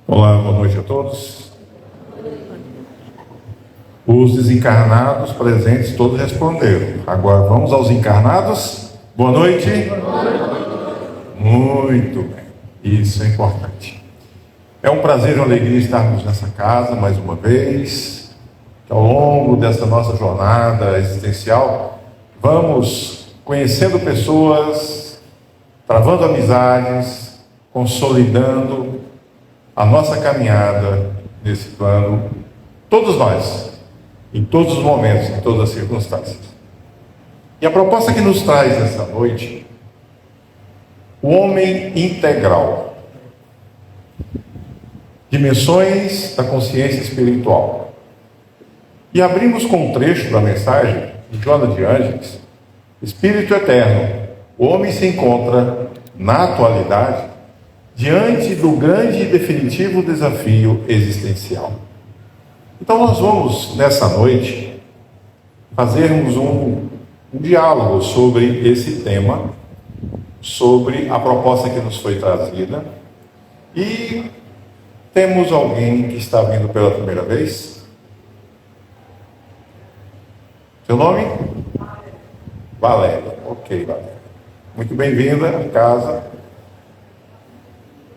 Olá, boa noite a todos. Os desencarnados presentes todos responderam. Agora vamos aos encarnados. Boa noite. Muito bem. Isso é importante. É um prazer e uma alegria estarmos nessa casa mais uma vez. Que ao longo dessa nossa jornada existencial, vamos conhecendo pessoas, travando amizades, consolidando a nossa caminhada nesse plano, todos nós, em todos os momentos, em todas as circunstâncias. E a proposta que nos traz essa noite, o homem integral, dimensões da consciência espiritual. E abrimos com um trecho da mensagem de Joana de Ângeles, Espírito Eterno, o homem se encontra, na atualidade, diante do grande e definitivo desafio existencial. Então nós vamos, nessa noite, fazermos um diálogo sobre esse tema, sobre a proposta que nos foi trazida. E temos alguém que está vindo pela primeira vez. Seu nome? Valéria. Ok, Valéria. Muito bem-vinda em casa.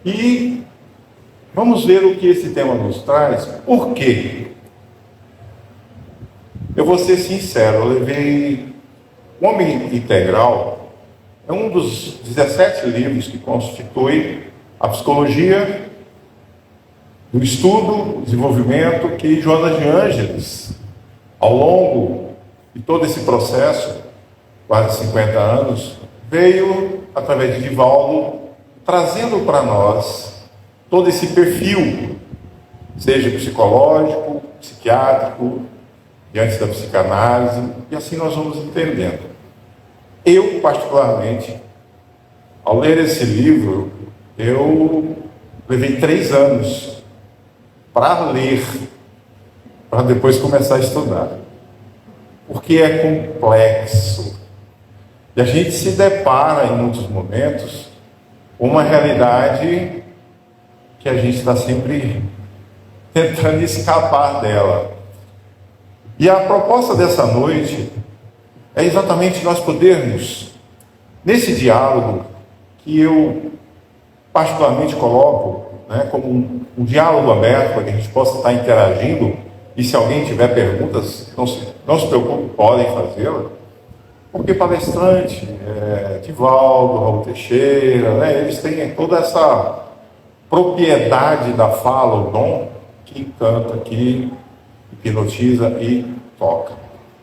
E vamos ver o que esse tema nos traz. Por quê? Eu vou ser sincero, eu levei O Homem Integral, é um dos 17 livros que constitui a psicologia do estudo, desenvolvimento que Joana de Ângeles, ao longo de todo esse processo, quase 50 anos, veio, através de Divaldo, trazendo para nós todo esse perfil, seja psicológico, psiquiátrico, diante da psicanálise, e assim nós vamos entendendo. Eu, particularmente, ao ler esse livro, eu levei 3 anos para ler, para depois começar a estudar, porque é complexo, e a gente se depara em muitos momentos uma realidade que a gente está sempre tentando escapar dela. E a proposta dessa noite é exatamente nós podermos, nesse diálogo, que eu particularmente coloco, como um diálogo aberto, para que a gente possa estar interagindo, e se alguém tiver perguntas, não se preocupe, podem fazê-las. Porque palestrante, Divaldo, Raul Teixeira, eles têm toda essa propriedade da fala, o dom, que encanta, que hipnotiza e toca.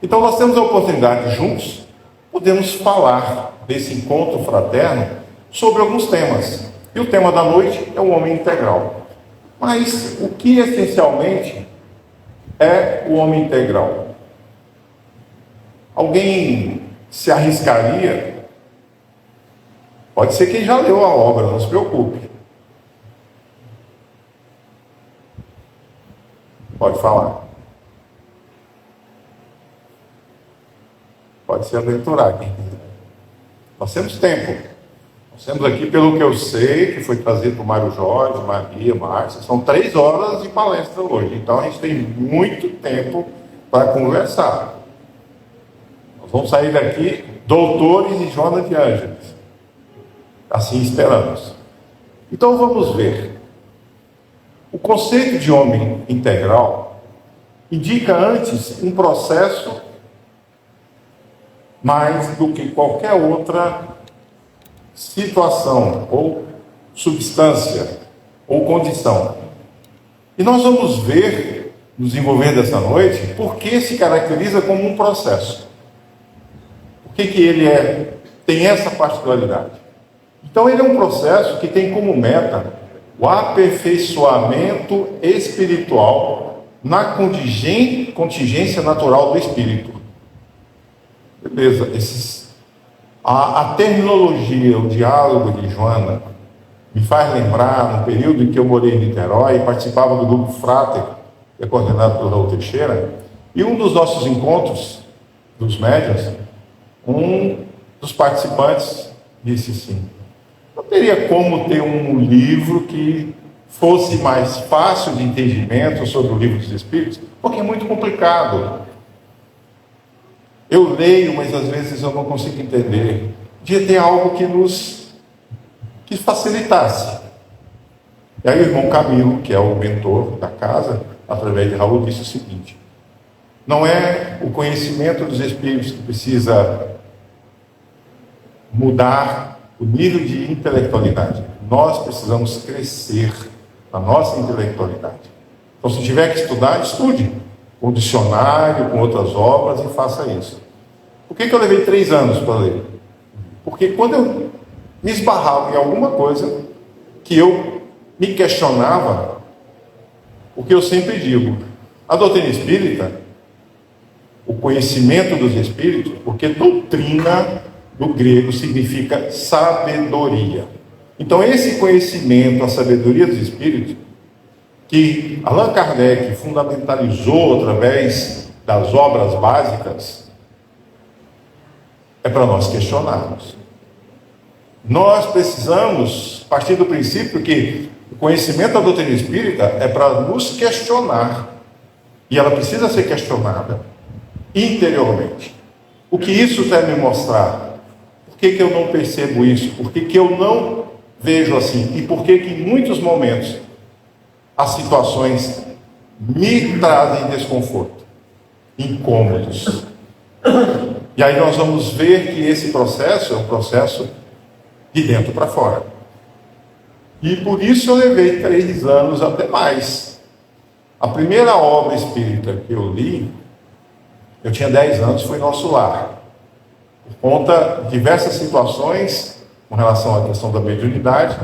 Então nós temos a oportunidade juntos, podemos falar desse encontro fraterno sobre alguns temas. E o tema da noite é o homem integral. Mas o que essencialmente é o homem integral? Alguém se arriscaria? Pode ser quem já leu a obra, não se preocupe. Pode falar. Pode se aventurar quem quiser. Nós temos tempo. Nós temos aqui, pelo que eu sei, que foi trazido por Mário Jorge, Maria, Márcia, são 3 horas de palestra hoje. Então a gente tem muito tempo para conversar. Vamos sair daqui doutores de Joana de Ângeles. Assim esperamos. Então vamos ver. O conceito de homem integral indica antes um processo mais do que qualquer outra situação, ou substância, ou condição. E nós vamos ver, no desenvolver dessa noite, por que se caracteriza como um processo. Por que ele tem essa particularidade? Então ele é um processo que tem como meta o aperfeiçoamento espiritual na contingência natural do espírito. Beleza, a terminologia, o diálogo de Joana me faz lembrar, no período em que eu morei em Niterói, participava do grupo Frater, que é coordenado pelo Raul Teixeira, e um dos nossos encontros, dos médiuns, um dos participantes disse assim: não teria como ter um livro que fosse mais fácil de entendimento sobre o livro dos Espíritos, porque é muito complicado. Eu leio, mas às vezes eu não consigo entender. Devia ter algo que facilitasse. E aí o irmão Camilo, que é o mentor da casa, através de Raul, disse o seguinte: não é o conhecimento dos Espíritos que precisa mudar o nível de intelectualidade. Nós precisamos crescer na nossa intelectualidade. Então, se tiver que estudar, estude. Com dicionário, com outras obras, e faça isso. Por que eu levei 3 anos para ler? Porque quando eu me esbarrava em alguma coisa que eu me questionava, o que eu sempre digo, a doutrina espírita, o conhecimento dos espíritos, porque doutrina do grego significa sabedoria. Então, esse conhecimento, a sabedoria dos espíritos, que Allan Kardec fundamentalizou através das obras básicas, é para nós questionarmos. Nós precisamos partir do princípio que o conhecimento da doutrina espírita é para nos questionar, e ela precisa ser questionada interiormente. O que isso deve me mostrar? Por que eu não percebo isso? Por que eu não vejo assim? E por que em muitos momentos as situações me trazem desconforto, incômodos? E aí nós vamos ver que esse processo é um processo de dentro para fora. E por isso eu levei 3 anos, até mais. A primeira obra espírita que eu li, eu tinha 10 anos, foi Nosso Lar. Por conta de diversas situações com relação à questão da mediunidade,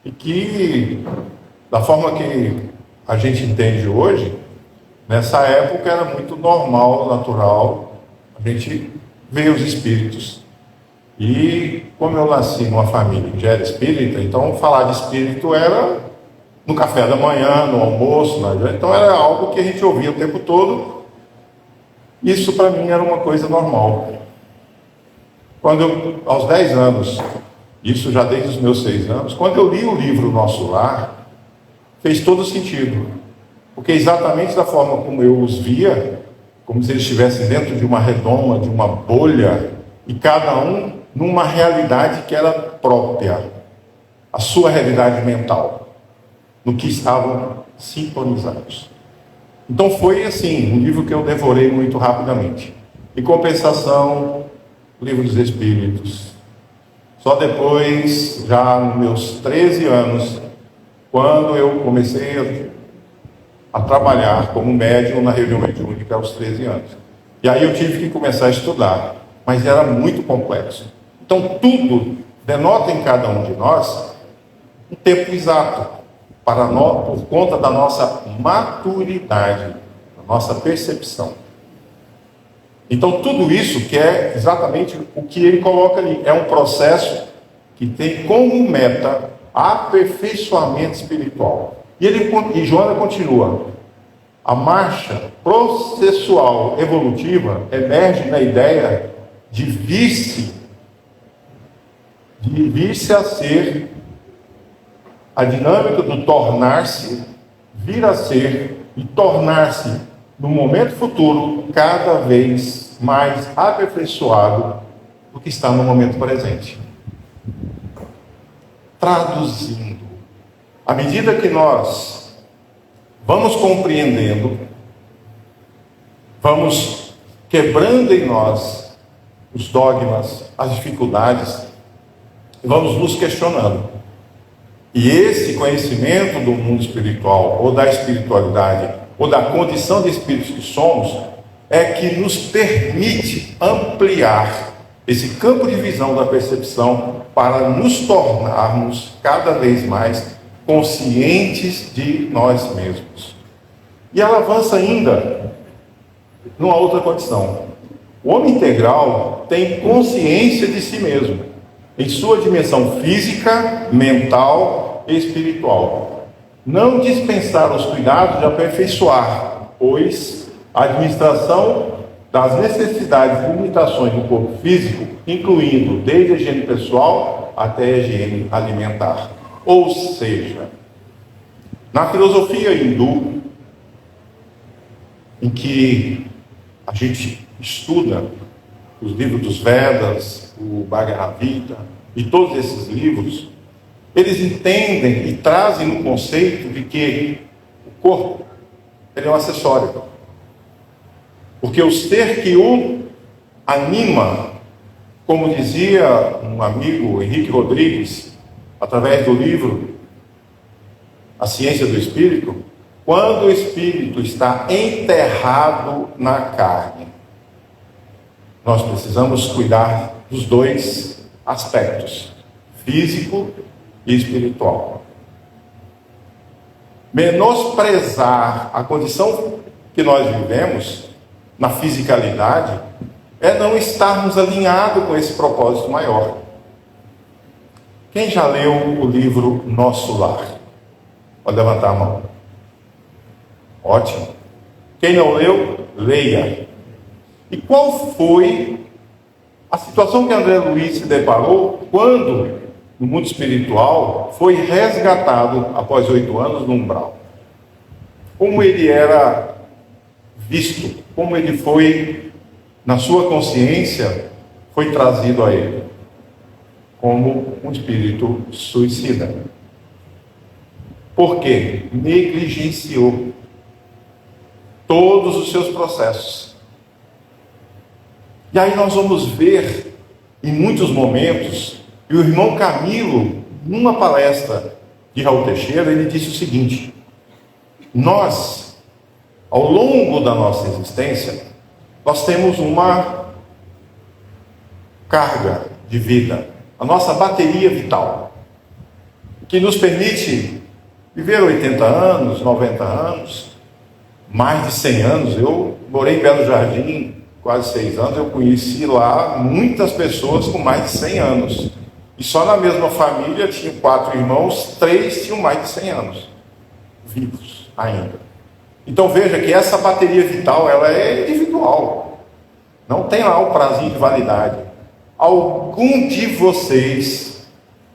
e que, da forma que a gente entende hoje, nessa época era muito normal, natural, a gente ver os espíritos. E como eu nasci numa família que já era espírita, então falar de espírito era no café da manhã, no almoço, então era algo que a gente ouvia o tempo todo. Isso para mim era uma coisa normal. Quando eu, aos 10 anos, isso já desde os meus 6 anos, quando eu li o livro Nosso Lar, fez todo sentido. Porque exatamente da forma como eu os via, como se eles estivessem dentro de uma redoma, de uma bolha, e cada um numa realidade que era própria, a sua realidade mental, no que estavam sintonizados. Então foi assim, um livro que eu devorei muito rapidamente. Em compensação, o Livro dos Espíritos, só depois, já nos meus 13 anos, quando eu comecei a trabalhar como médium na reunião mediúnica aos 13 anos. E aí eu tive que começar a estudar, mas era muito complexo. Então tudo denota em cada um de nós um tempo exato, para nós, por conta da nossa maturidade, da nossa percepção. Então tudo isso que é exatamente o que ele coloca ali, é um processo que tem como meta aperfeiçoamento espiritual. E Joana continua: a marcha processual evolutiva emerge na ideia de vir-se a ser a dinâmica do tornar-se, vir a ser e tornar-se no momento futuro cada vez mais aperfeiçoado do que está no momento presente. Traduzindo, à medida que nós vamos compreendendo, vamos quebrando em nós os dogmas, as dificuldades, e vamos nos questionando. E esse conhecimento do mundo espiritual, ou da espiritualidade, ou da condição de espíritos que somos, é que nos permite ampliar esse campo de visão da percepção para nos tornarmos cada vez mais conscientes de nós mesmos. E ela avança ainda numa outra condição. O homem integral tem consciência de si mesmo, em sua dimensão física, mental e espiritual. Não dispensar os cuidados de aperfeiçoar, pois a administração das necessidades e limitações do corpo físico, incluindo desde a higiene pessoal até a higiene alimentar. Ou seja, Na filosofia hindu, em que a gente estuda os livros dos Vedas, o Bhagavad Gita e todos esses livros, eles entendem e trazem no conceito de que o corpo ele é um acessório. Porque o ser que o anima, como dizia um amigo, Henrique Rodrigues, através do livro A Ciência do Espírito, quando o espírito está enterrado na carne, nós precisamos cuidar dos dois aspectos, físico e espiritual. Menosprezar a condição que nós vivemos na fisicalidade é não estarmos alinhados com esse propósito maior. Quem já leu o livro Nosso Lar? Pode levantar a mão. Ótimo. Quem não leu, leia. E qual foi a situação que André Luiz se deparou quando, no mundo espiritual, foi resgatado após 8 anos no umbral? Como ele era visto, como ele foi, na sua consciência, foi trazido a ele como um espírito suicida. Por quê? Negligenciou todos os seus processos. E aí nós vamos ver, em muitos momentos, e o irmão Camilo, numa palestra de Raul Teixeira, ele disse o seguinte: nós, ao longo da nossa existência, nós temos uma carga de vida, a nossa bateria vital, que nos permite viver 80 anos, 90 anos, mais de 100 anos. Eu morei em Belo Jardim quase 6 anos, eu conheci lá muitas pessoas com mais de 100 anos. E só na mesma família tinham 4 irmãos, 3 tinham mais de 100 anos, vivos ainda. Então veja que essa bateria vital, ela é individual. Não tem lá o prazinho de validade. Algum de vocês,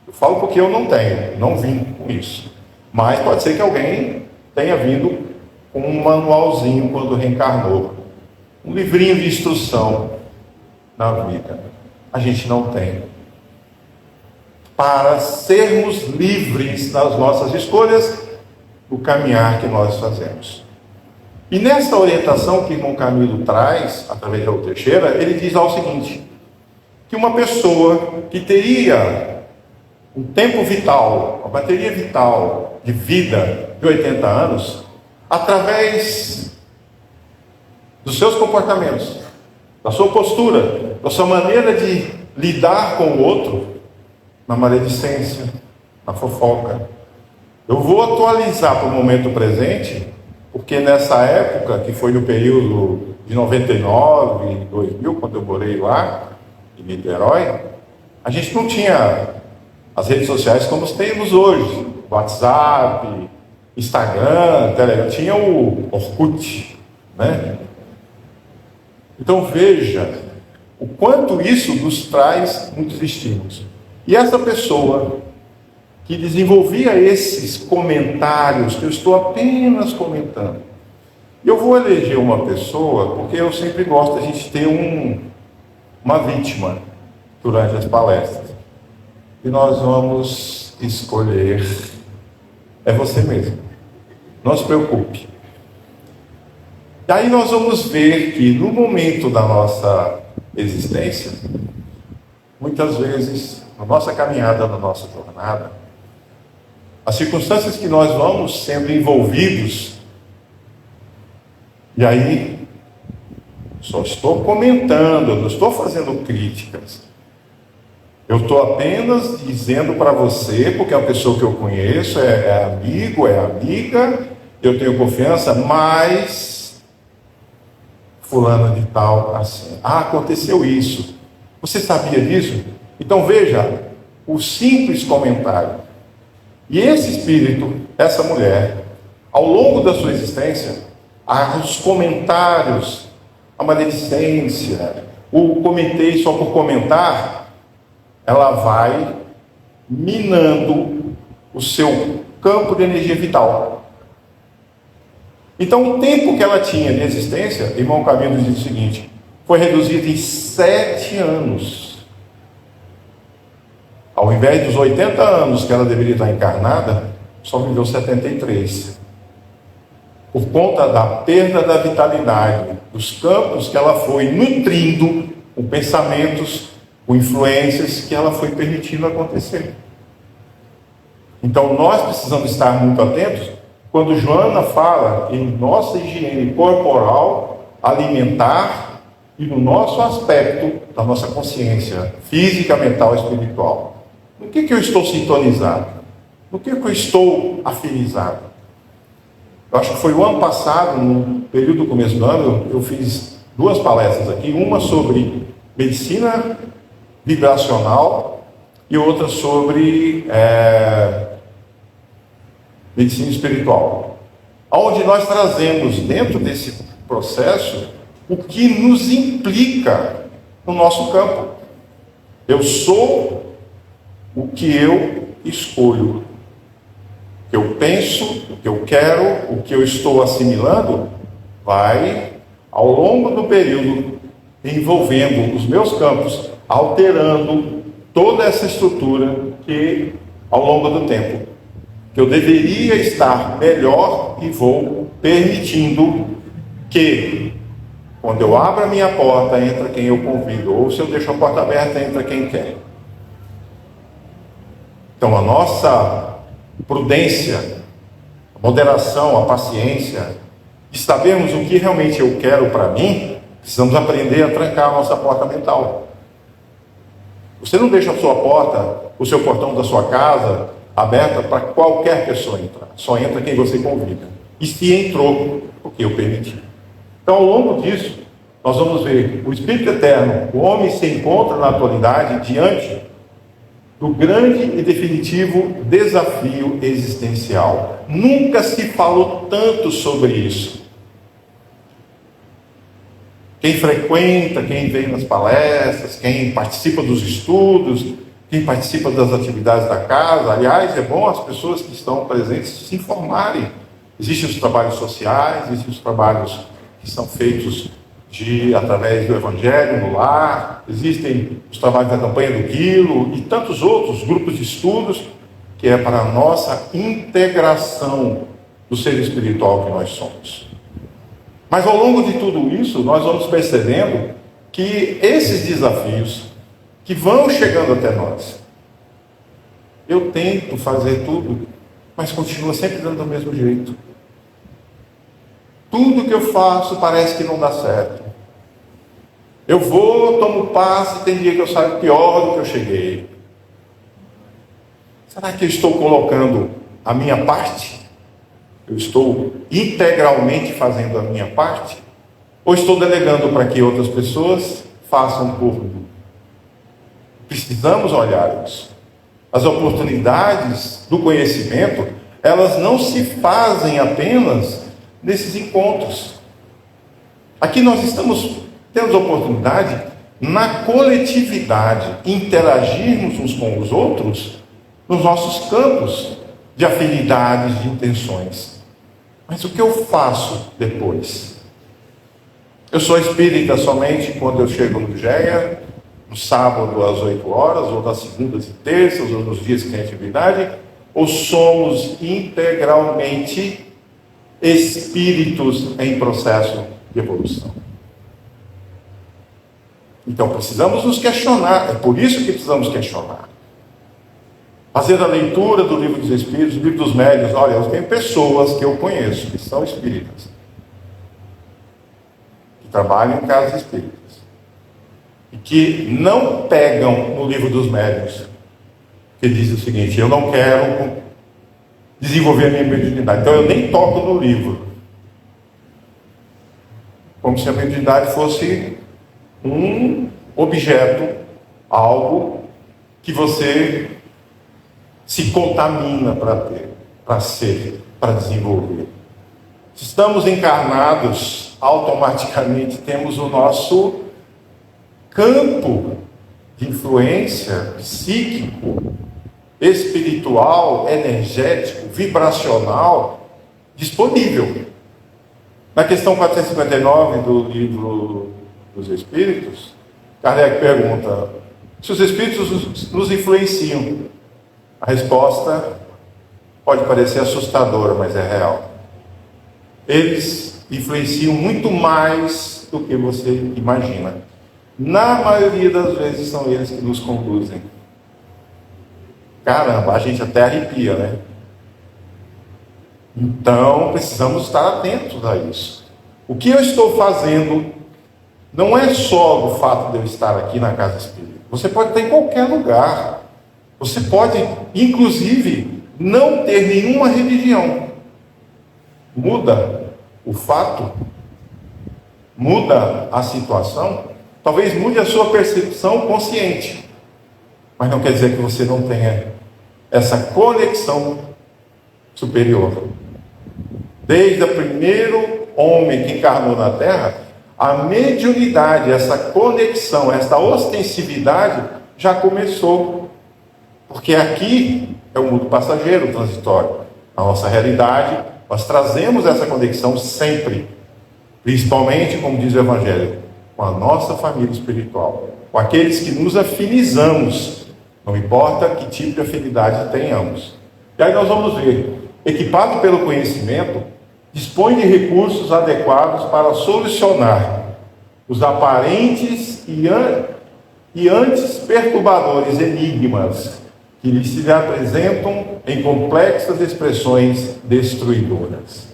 eu falo porque eu não tenho, não vim com isso, mas pode ser que alguém tenha vindo com um manualzinho quando reencarnou, um livrinho de instrução na vida. A gente não tem. Para sermos livres das nossas escolhas, no caminhar que nós fazemos. E nessa orientação que o irmão Camilo traz, através de Raul Teixeira, ele diz lá o seguinte: que uma pessoa que teria um tempo vital, uma bateria vital de vida de 80 anos, através dos seus comportamentos, da sua postura, da sua maneira de lidar com o outro, na maledicência, na fofoca. Eu vou atualizar para o momento presente, porque nessa época, que foi no período de 99 e 2000, quando eu morei lá, em Niterói, a gente não tinha as redes sociais como temos hoje, WhatsApp, Instagram, Telegram, tinha o Orkut, né? Então veja o quanto isso nos traz muitos estímulos. E essa pessoa que desenvolvia esses comentários, que eu estou apenas comentando, eu vou eleger uma pessoa, porque eu sempre gosto de a gente ter uma vítima durante as palestras. E nós vamos escolher, é você mesmo. Não se preocupe. E aí nós vamos ver que no momento da nossa existência, muitas vezes, na nossa caminhada, na nossa jornada, as circunstâncias que nós vamos sendo envolvidos, e aí só estou comentando, não estou fazendo críticas. Eu estou apenas dizendo para você, porque é uma pessoa que eu conheço, é amigo, é amiga, eu tenho confiança, mas fulana de tal, assim, aconteceu isso. Você sabia disso? Então veja, o simples comentário. E esse espírito, essa mulher, ao longo da sua existência, os comentários, a maledicência, o comentei só por comentar, ela vai minando o seu campo de energia vital. Então, o tempo que ela tinha de existência, irmão Camilo diz o seguinte, foi reduzido em 7 anos. Ao invés dos 80 anos que ela deveria estar encarnada, só viveu 73. Por conta da perda da vitalidade, dos campos que ela foi nutrindo com pensamentos, com influências que ela foi permitindo acontecer. Então, nós precisamos estar muito atentos quando Joana fala em nossa higiene corporal, alimentar e no nosso aspecto da nossa consciência física, mental e espiritual. No que eu estou sintonizado? No que eu estou afinizado? Eu acho que foi o ano passado, no período do começo do ano, eu fiz 2 palestras aqui, uma sobre medicina vibracional e outra sobre medicina espiritual, onde nós trazemos dentro desse processo o que nos implica no nosso campo. Eu sou o que eu escolho, o que eu penso, o que eu quero, o que eu estou assimilando, vai ao longo do período envolvendo os meus campos, alterando toda essa estrutura que ao longo do tempo que eu deveria estar melhor e vou permitindo que, quando eu abro a minha porta, entra quem eu convido, ou se eu deixo a porta aberta, entra quem quer. Então, a nossa prudência, a moderação, a paciência, de sabermos o que realmente eu quero para mim, precisamos aprender a trancar a nossa porta mental. Você não deixa a sua porta, o seu portão da sua casa, aberta para qualquer pessoa entrar. Só entra quem você convida. E se entrou, porque eu permiti. Então, ao longo disso, nós vamos ver o Espírito Eterno, o homem se encontra na atualidade diante do grande e definitivo desafio existencial. Nunca se falou tanto sobre isso. Quem frequenta, quem vem nas palestras, quem participa dos estudos, quem participa das atividades da casa, aliás, é bom as pessoas que estão presentes se informarem. Existem os trabalhos sociais, existem os trabalhos que são feitos através do Evangelho no lar, existem os trabalhos da campanha do Quilo e tantos outros grupos de estudos que é para a nossa integração do ser espiritual que nós somos. Mas ao longo de tudo isso, nós vamos percebendo que esses desafios que vão chegando até nós, eu tento fazer tudo, mas continua sempre dando do mesmo jeito. Tudo que eu faço parece que não dá certo. Eu vou, tomo passe, tem dia que eu saio pior do que eu cheguei. Será que eu estou colocando a minha parte? Eu estou integralmente fazendo a minha parte? Ou estou delegando para que outras pessoas façam por mim? Precisamos olhar isso. As oportunidades do conhecimento, elas não se fazem apenas nesses encontros. Aqui nós temos oportunidade na coletividade, interagirmos uns com os outros nos nossos campos de afinidades, de intenções. Mas o que eu faço depois? Eu sou espírita somente quando eu chego no GEA, no sábado às 8 horas, ou nas segundas e terças, ou nos dias que tem atividade, ou somos integralmente espíritos em processo de evolução? Então precisamos nos questionar, é por isso que precisamos questionar. Fazer a leitura do livro dos Espíritos, do livro dos Médiuns. Olha, eu tenho pessoas que eu conheço, que são espíritas, que trabalham em casas espíritas, e que não pegam no livro dos Médiuns, que diz o seguinte: eu não quero desenvolver a minha mediunidade, então eu nem toco no livro. Como se a mediunidade fosse um objeto, algo que você se contamina para ter, para ser, para desenvolver. Se estamos encarnados, automaticamente temos o nosso campo de influência psíquico, espiritual, energético, vibracional disponível. Na questão 459 do livro dos Espíritos, Kardec pergunta se os Espíritos nos influenciam. A resposta pode parecer assustadora, mas é real. Eles influenciam muito mais do que você imagina. Na maioria das vezes são eles que nos conduzem. Caramba, a gente até arrepia, né? Então, precisamos estar atentos a isso. O que eu estou fazendo não é só do fato de eu estar aqui na casa espírita. Você pode estar em qualquer lugar. Você pode, inclusive, não ter nenhuma religião. Muda o fato, muda a situação, talvez mude a sua percepção consciente. Mas não quer dizer que você não tenha essa conexão superior. Desde o primeiro homem que encarnou na Terra, a mediunidade, essa conexão, essa ostensividade já começou. Porque aqui é o mundo passageiro, transitório. A nossa realidade, nós trazemos essa conexão sempre. Principalmente, como diz o Evangelho, com a nossa família espiritual. Com aqueles que nos afinizamos. Não importa que tipo de afinidade tenhamos. E aí nós vamos ver, equipado pelo conhecimento, dispõe de recursos adequados para solucionar os aparentes e antes perturbadores enigmas que lhe se apresentam em complexas expressões destruidoras.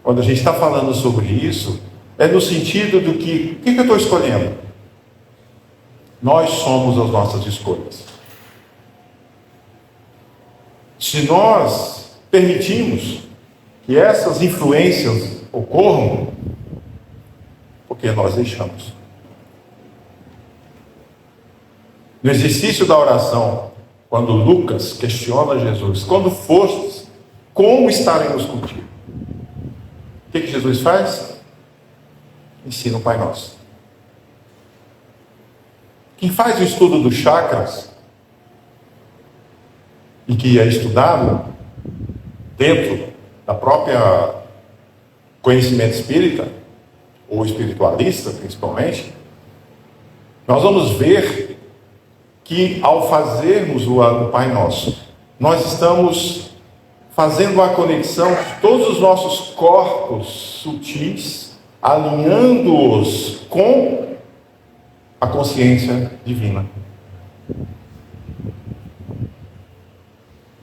Quando a gente está falando sobre isso, é no sentido do que, o que eu estou escolhendo? Nós somos as nossas escolhas. Se nós permitimos que essas influências ocorram, porque nós deixamos. No exercício da oração, quando Lucas questiona Jesus, quando fostes, como estaremos contigo? O que Jesus faz? Ensina o Pai Nosso. Quem faz o estudo dos chakras, e que é estudado dentro da própria conhecimento espírita, ou espiritualista principalmente, nós vamos ver que ao fazermos o Pai Nosso, nós estamos fazendo a conexão de todos os nossos corpos sutis, alinhando-os com a consciência divina.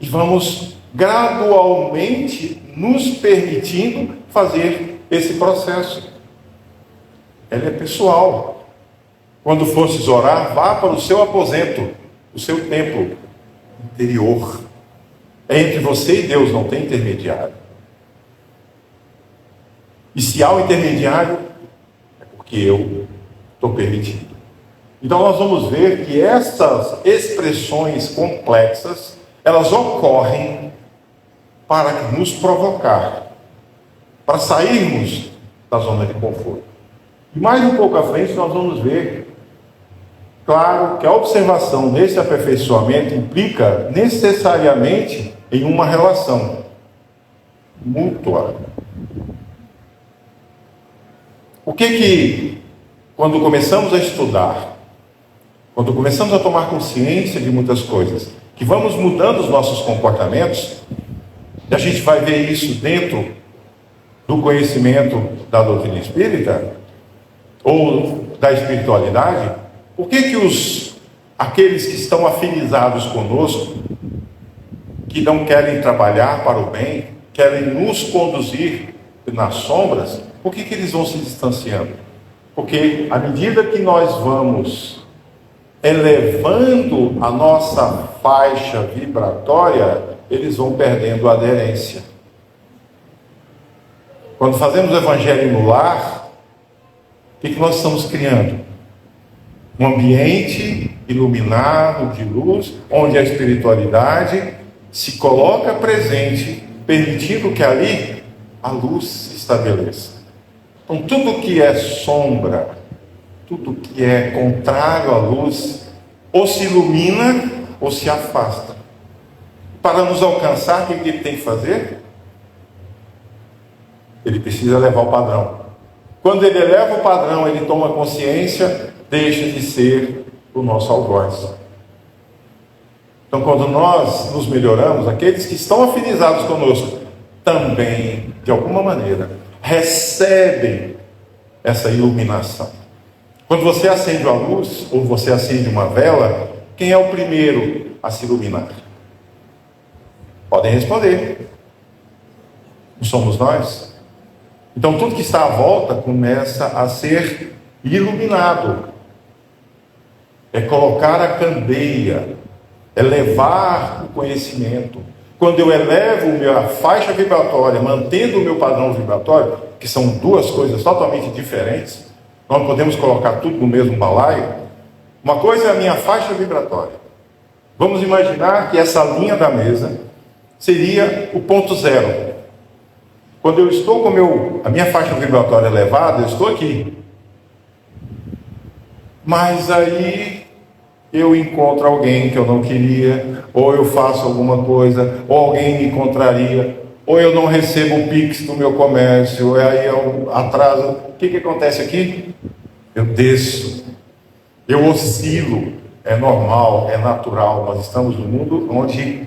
E vamos gradualmente nos permitindo fazer esse processo. Ele é pessoal. Quando fosses orar, vá para o seu aposento, o seu templo interior. É entre você e Deus, não tem intermediário. E se há um intermediário, é porque eu estou permitindo. Então nós vamos ver que essas expressões complexas, elas ocorrem para nos provocar, para sairmos da zona de conforto. E mais um pouco à frente nós vamos ver, claro, que a observação nesse aperfeiçoamento implica necessariamente em uma relação mútua. O que quando começamos a estudar, quando começamos a tomar consciência de muitas coisas, que vamos mudando os nossos comportamentos, e a gente vai ver isso dentro do conhecimento da doutrina espírita, ou da espiritualidade, por que aqueles que estão afinizados conosco, que não querem trabalhar para o bem, querem nos conduzir nas sombras, por que eles vão se distanciando? Porque à medida que nós vamos elevando a nossa faixa vibratória, eles vão perdendo a aderência. Quando fazemos o evangelho no lar, o que nós estamos criando? Um ambiente iluminado de luz, onde a espiritualidade se coloca presente, permitindo que ali a luz se estabeleça. Então tudo que é sombra, tudo que é contrário à luz, ou se ilumina ou se afasta. Para nos alcançar, o que ele tem que fazer? ele precisa elevar o padrão. Quando ele eleva o padrão, ele toma consciência, deixa de ser o nosso algoz. Então, quando nós nos melhoramos, aqueles que estão afinizados conosco também, de alguma maneira, recebem essa iluminação. Quando você acende uma luz, ou você acende uma vela, quem é o primeiro a se iluminar? Podem responder. Não somos nós? Então, tudo que está à volta começa a ser iluminado. É colocar a candeia, é levar o conhecimento. Quando eu elevo a faixa vibratória, mantendo o meu padrão vibratório, que são duas coisas totalmente diferentes, nós não podemos colocar tudo no mesmo balaio. Uma coisa é a minha faixa vibratória. Vamos imaginar que essa linha da mesa seria o ponto zero. Quando eu estou com a minha faixa vibratória elevada, eu estou aqui. Mas aí eu encontro alguém que eu não queria, ou eu faço alguma coisa, ou alguém me contraria, ou eu não recebo o Pix do meu comércio, ou aí eu atraso. O que acontece aqui? Eu desço, eu oscilo, é normal, é natural. Nós estamos num mundo onde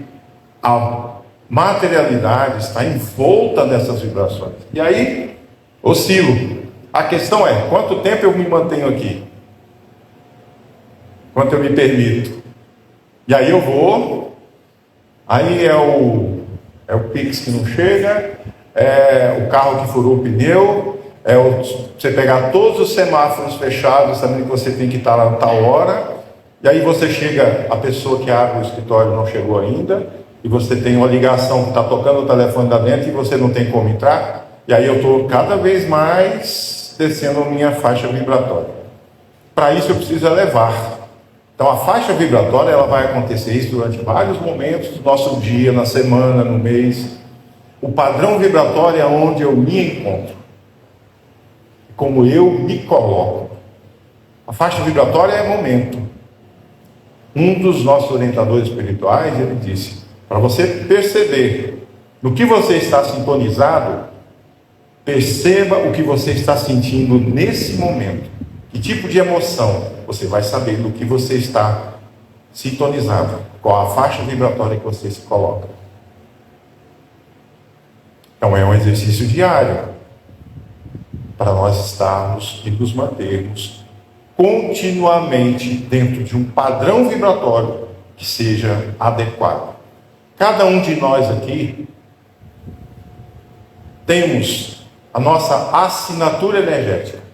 a materialidade está envolta nessas vibrações. E aí, oscilo. A questão é, quanto tempo eu me mantenho aqui? Quanto eu me permito? E aí eu vou, aí é o Pix que não chega, é o carro que furou o pneu, você pegar todos os semáforos fechados, sabendo que você tem que estar lá a tal hora, e aí você chega, a pessoa que abre o escritório não chegou ainda, e você tem uma ligação que está tocando o telefone lá dentro e você não tem como entrar, e aí eu estou cada vez mais descendo a minha faixa vibratória. Para isso eu preciso elevar. Então a faixa vibratória, ela vai acontecer isso durante vários momentos do nosso dia, na semana, no mês. O padrão vibratório é onde eu me encontro, como eu me coloco. A faixa vibratória é momento. Um dos nossos orientadores espirituais, ele disse, para você perceber no que você está sintonizado, perceba o que você está sentindo nesse momento. Que tipo de emoção? Você vai saber do que você está sintonizado, qual a faixa vibratória que você se coloca. Então é um exercício diário para nós estarmos e nos mantermos continuamente dentro de um padrão vibratório que seja adequado. Cada um de nós aqui temos a nossa assinatura energética.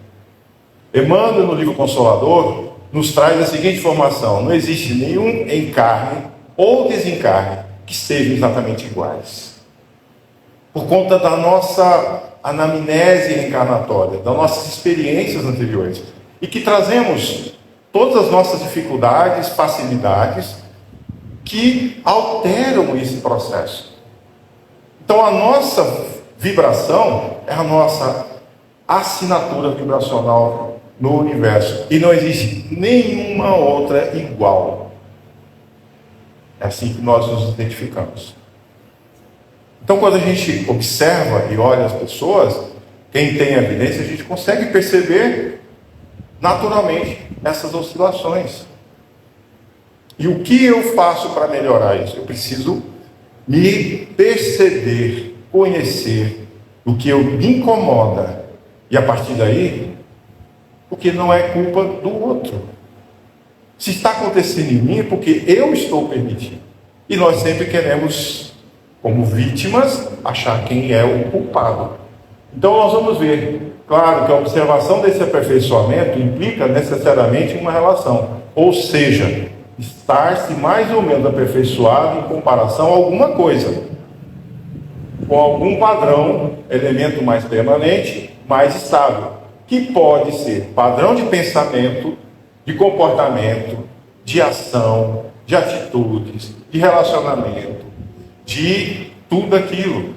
Emmanuel, no livro Consolador, nos traz a seguinte informação: não existe nenhum encarne ou desencarne que sejam exatamente iguais. Por conta da nossa anamnese reencarnatória, das nossas experiências anteriores, e que trazemos todas as nossas dificuldades, facilidades, que alteram esse processo. Então a nossa vibração é a nossa assinatura vibracional no universo, e não existe nenhuma outra igual. É assim que nós nos identificamos. Então, quando a gente observa e olha as pessoas, quem tem evidência, a gente consegue perceber naturalmente essas oscilações. E o que eu faço para melhorar isso? Eu preciso me perceber, conhecer o que me incomoda, e a partir daí, porque não é culpa do outro. Se está acontecendo em mim, é porque eu estou permitindo. E nós sempre queremos, como vítimas, achar quem é o culpado. Então nós vamos ver, claro que a observação desse aperfeiçoamento implica necessariamente uma relação, ou seja, estar-se mais ou menos aperfeiçoado em comparação a alguma coisa, com algum padrão, elemento mais permanente, mais estável, que pode ser padrão de pensamento, de comportamento, de ação, de atitudes, de relacionamento, de tudo aquilo.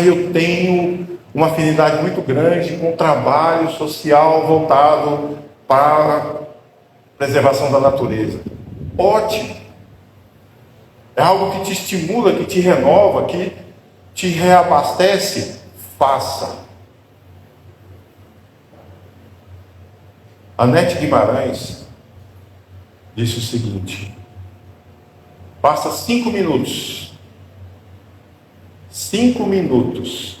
Eu tenho uma afinidade muito grande com o trabalho social voltado para a preservação da natureza. Ótimo! É algo que te estimula, que te renova, que te reabastece. faça. Anete Guimarães disse o seguinte: basta 5 minutos. 5 minutos.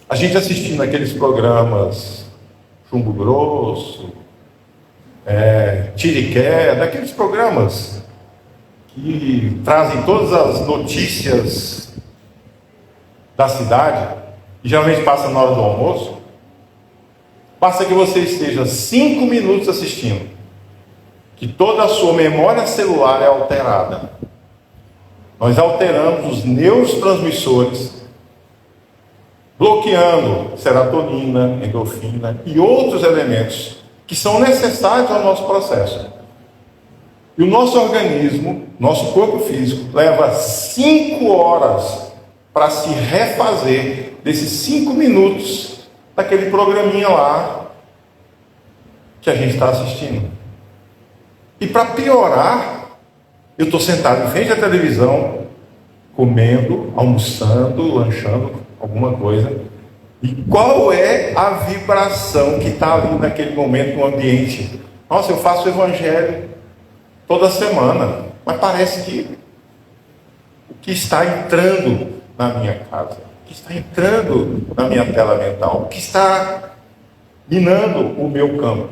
A gente assistindo aqueles programas Chumbo Grosso, Tiriqué, daqueles programas que trazem todas as notícias da cidade, e geralmente passa na hora do almoço. Basta que você esteja 5 minutos assistindo, que toda a sua memória celular é alterada. Nós alteramos os neurotransmissores, bloqueando serotonina, endorfina e outros elementos que são necessários ao nosso processo. E o nosso organismo, nosso corpo físico, leva 5 horas para se refazer desses 5 minutos daquele programinha lá que a gente está assistindo. E para piorar, eu estou sentado em frente à televisão, comendo, almoçando, lanchando alguma coisa. E qual é a vibração que está ali naquele momento no ambiente? Nossa, eu faço o evangelho toda semana, mas parece que o que está entrando na minha casa, o que está entrando na minha tela mental, o que está minando o meu campo.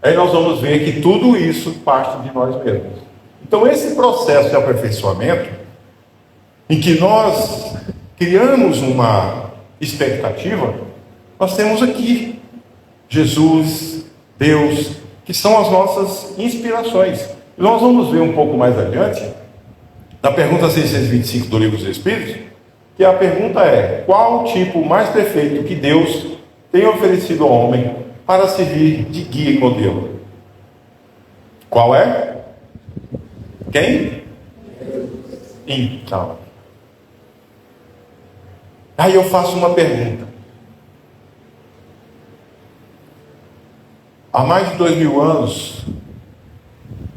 Aí nós vamos ver que tudo isso parte de nós mesmos. Então esse processo de aperfeiçoamento, em que nós criamos uma expectativa, nós temos aqui Jesus, Deus, que são as nossas inspirações. E nós vamos ver um pouco mais adiante, na pergunta 625 do Livro dos Espíritos, que a pergunta é: qual o tipo mais perfeito que Deus tem oferecido ao homem para servir de guia e modelo? Qual é? Quem? Então, aí eu faço uma pergunta. Há mais de 2000 anos,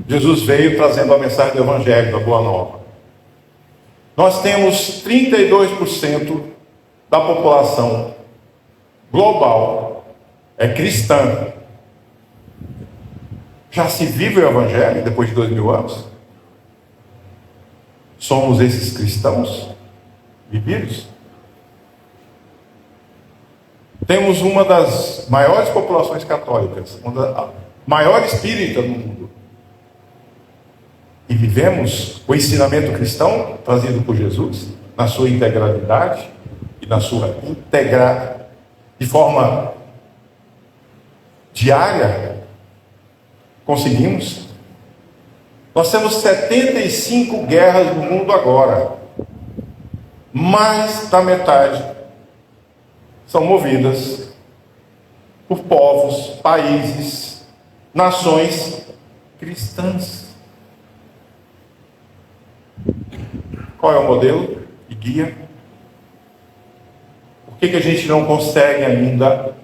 Jesus veio trazendo a mensagem do Evangelho, da Boa Nova. Nós temos 32% da população global cristã. Já se vive o Evangelho depois de 2000 anos? Somos esses cristãos vividos? Temos uma das maiores populações católicas, uma da maior espírita no mundo. E vivemos o ensinamento cristão trazido por Jesus, na sua integralidade e na sua de forma diária. Conseguimos? Nós temos 75 guerras no mundo agora. Mais da metade são movidas por povos, países, nações cristãs. Qual é o modelo e guia? Por que a gente não consegue ainda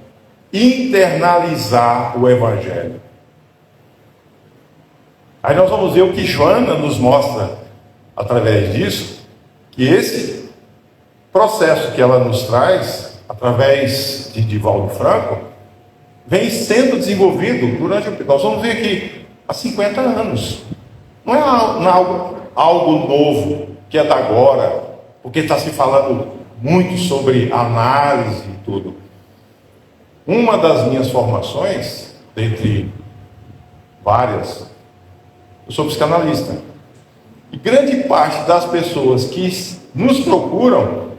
internalizar o Evangelho? Aí nós vamos ver o que Joana nos mostra através disso, que esse processo que ela nos traz, através de Divaldo Franco, vem sendo desenvolvido durante o... Nós vamos ver aqui há 50 anos. Não é algo novo, que é da agora, porque está se falando muito sobre análise e tudo. Uma das minhas formações, dentre várias, eu sou psicanalista. E grande parte das pessoas que nos procuram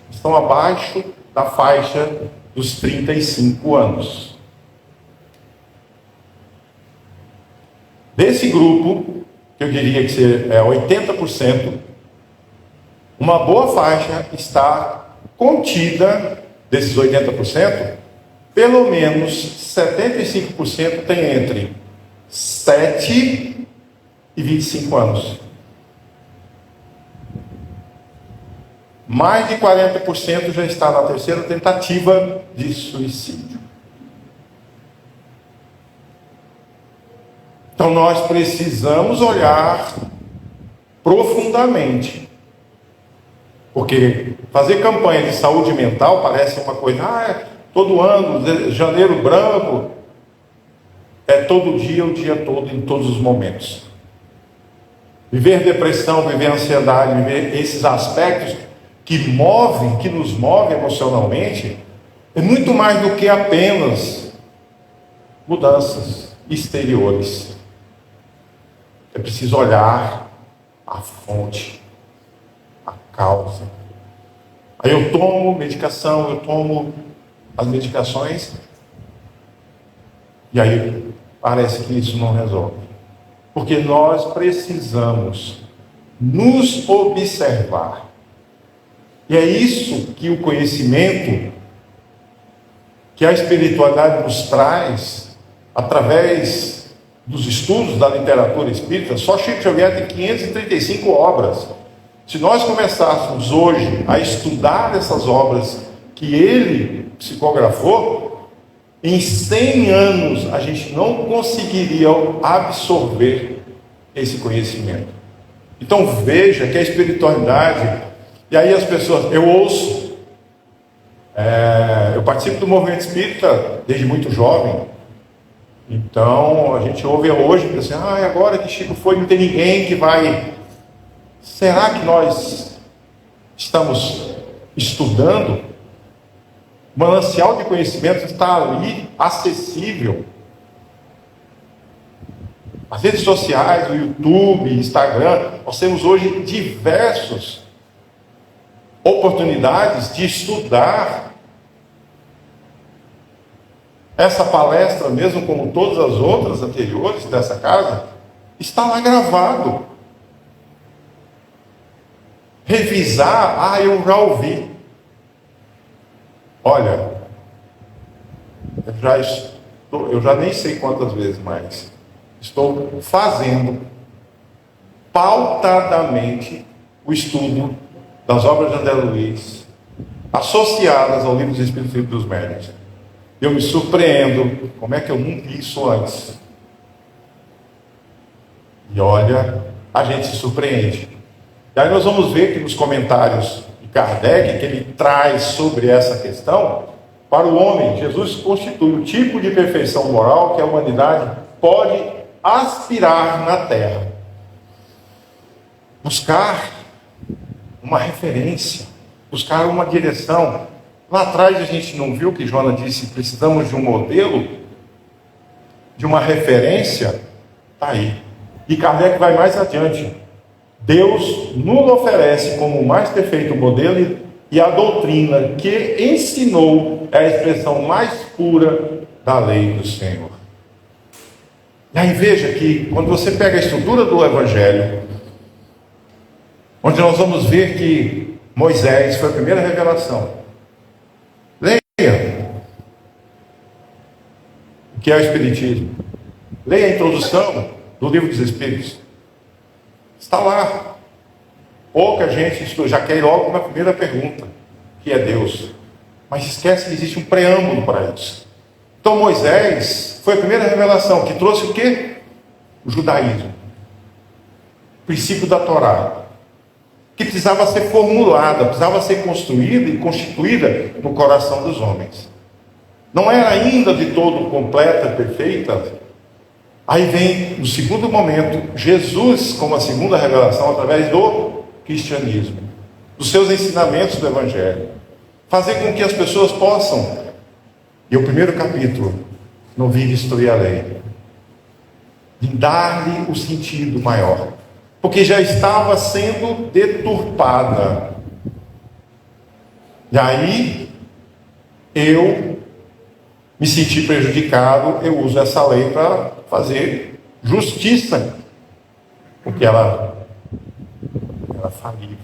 estão abaixo da faixa dos 35 anos. Desse grupo, que eu diria que é 80%, uma boa faixa está contida, desses 80%, pelo menos 75% tem entre 7 e 25 anos. Mais de 40% já está na terceira tentativa de suicídio. Então nós precisamos olhar profundamente. Porque fazer campanha de saúde mental parece uma coisa, todo ano, janeiro branco, é todo dia, o dia todo, em todos os momentos. Viver depressão, viver ansiedade, viver esses aspectos que nos movem emocionalmente, é muito mais do que apenas mudanças exteriores. É preciso olhar a fonte, a causa. Aí eu tomo medicação, eu tomo as medicações, e aí parece que isso não resolve. Porque nós precisamos nos observar. E é isso que o conhecimento, que a espiritualidade nos traz, através dos estudos da literatura espírita. Só Chico Xavier tem 535 obras. Se nós começássemos hoje a estudar essas obras que ele psicografou, em 100 anos a gente não conseguiria absorver esse conhecimento. Então veja que a espiritualidade, e aí as pessoas, eu participo do movimento espírita desde muito jovem, então a gente ouve hoje, assim, agora que Chico foi, não tem ninguém que vai. Será que nós estamos estudando? O manancial de conhecimento está ali, acessível. As redes sociais, o YouTube, Instagram, nós temos hoje diversas oportunidades de estudar. Essa palestra, mesmo como todas as outras anteriores dessa casa, está lá gravado. Revisar, eu já ouvi. Olha, eu já nem sei quantas vezes mais estou fazendo pautadamente o estudo das obras de André Luiz, associadas ao Livro dos Espíritos e dos Médiuns. Eu me surpreendo, como é que eu não vi isso antes? E olha, a gente se surpreende. E aí nós vamos ver que nos comentários de Kardec, que ele traz sobre essa questão, para o homem, Jesus constitui o tipo de perfeição moral que a humanidade pode aspirar na Terra. Buscar uma referência, buscar uma direção. Lá atrás a gente não viu que Joana disse, precisamos de um modelo, de uma referência? Está aí. E Kardec vai mais adiante. Deus nos oferece como o mais perfeito modelo, e a doutrina que ensinou é a expressão mais pura da lei do Senhor. E aí veja que quando você pega a estrutura do Evangelho, onde nós vamos ver que Moisés foi a primeira revelação. Leia o que é o Espiritismo. Leia a introdução do Livro dos Espíritos. Está lá. Pouca gente estuda, já quer ir logo com a primeira pergunta, que é Deus. Mas esquece que existe um preâmbulo para isso. Então Moisés foi a primeira revelação, que trouxe o quê? O judaísmo. O princípio da Torá. Que precisava ser formulada, precisava ser construída e constituída no coração dos homens. Não era ainda de todo completa, perfeita. Aí vem, no segundo momento, Jesus como a segunda revelação através do cristianismo, dos seus ensinamentos do Evangelho. Fazer com que as pessoas possam, e o primeiro capítulo, não vir destruir a lei, de dar-lhe o sentido maior, porque já estava sendo deturpada. E aí, eu me senti prejudicado, eu uso essa lei para fazer justiça, porque ela era falível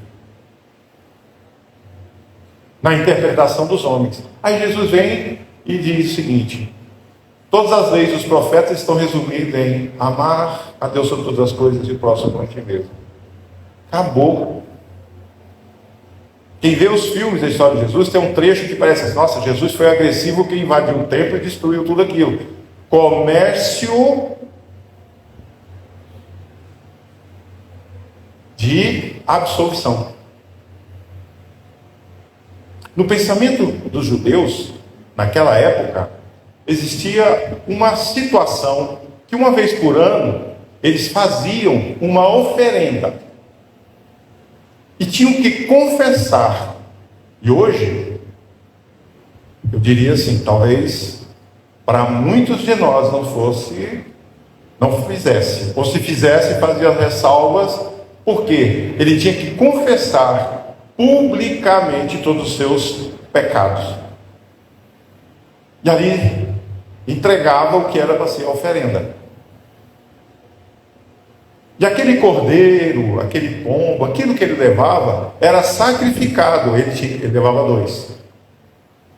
na interpretação dos homens. Aí Jesus vem e diz o seguinte: todas as leis dos profetas estão resumidas em amar a Deus sobre todas as coisas e o próximo como a ti mesmo. Acabou. Quem vê os filmes da história de Jesus tem um trecho que parece assim: nossa, Jesus foi agressivo, que invadiu o templo e destruiu tudo aquilo. Comércio de absolvição. No pensamento dos judeus, naquela época, existia uma situação que uma vez por ano eles faziam uma oferenda e tinham que confessar. E hoje, eu diria assim, talvez para muitos de nós não fizesse, ou se fizesse, fazia ressalvas, porque ele tinha que confessar publicamente todos os seus pecados. E ali entregava o que era para ser a oferenda. E aquele cordeiro, aquele pombo, aquilo que ele levava, era sacrificado. Ele levava 2.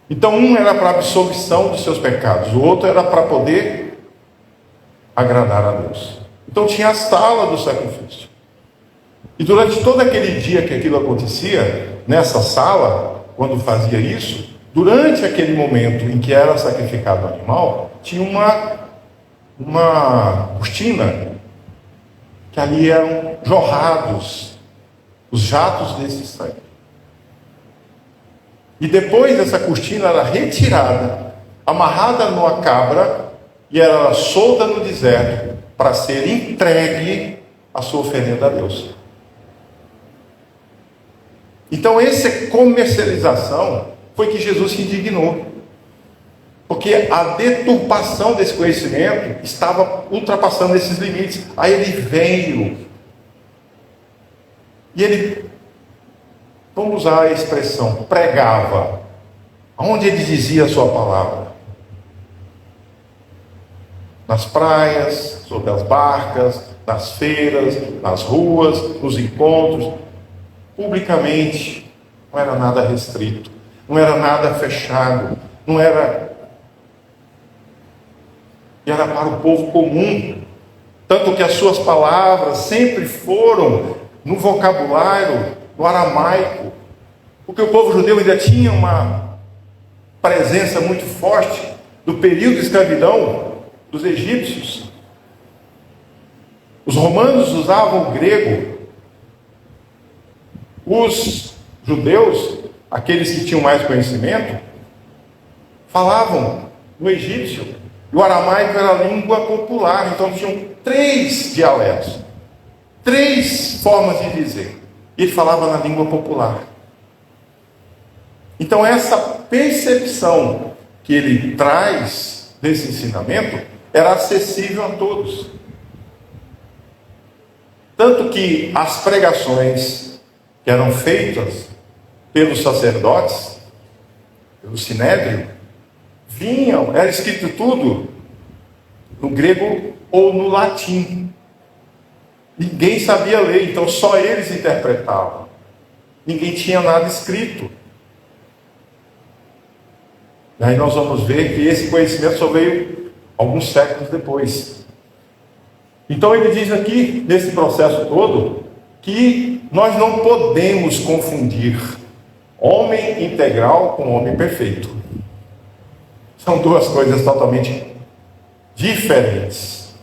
Então um era para a absolvição dos seus pecados, o outro era para poder agradar a Deus. Então tinha a sala do sacrifício. E durante todo aquele dia que aquilo acontecia, nessa sala, quando fazia isso, durante aquele momento em que era sacrificado o animal, tinha uma cortina, que ali eram jorrados os jatos desse sangue. E depois essa cortina era retirada, amarrada numa cabra, e era solta no deserto para ser entregue a sua oferenda a Deus. Então essa comercialização foi que Jesus se indignou. Porque a deturpação desse conhecimento estava ultrapassando esses limites. Aí ele veio. E ele, vamos usar a expressão, pregava. Onde ele dizia a sua palavra? Nas praias, sobre as barcas, nas feiras, nas ruas, nos encontros. Publicamente. Não era nada restrito. Não era nada fechado. Não era... E era para o povo comum. Tanto que as suas palavras sempre foram no vocabulário, no aramaico. Porque o povo judeu ainda tinha uma presença muito forte do período de escravidão dos egípcios. Os romanos usavam o grego. Os judeus, aqueles que tinham mais conhecimento, falavam no egípcio. E o aramaico era a língua popular, então tinham 3 dialetos, 3 formas de dizer. E ele falava na língua popular. Então essa percepção que ele traz desse ensinamento era acessível a todos. Tanto que as pregações que eram feitas pelos sacerdotes, pelo sinédrio, vinham, era escrito tudo no grego ou no latim. Ninguém sabia ler, então só eles interpretavam. Ninguém tinha nada escrito. E aí nós vamos ver que esse conhecimento só veio alguns séculos depois. Então ele diz aqui, nesse processo todo, que nós não podemos confundir homem integral com homem perfeito. São 2 coisas totalmente diferentes.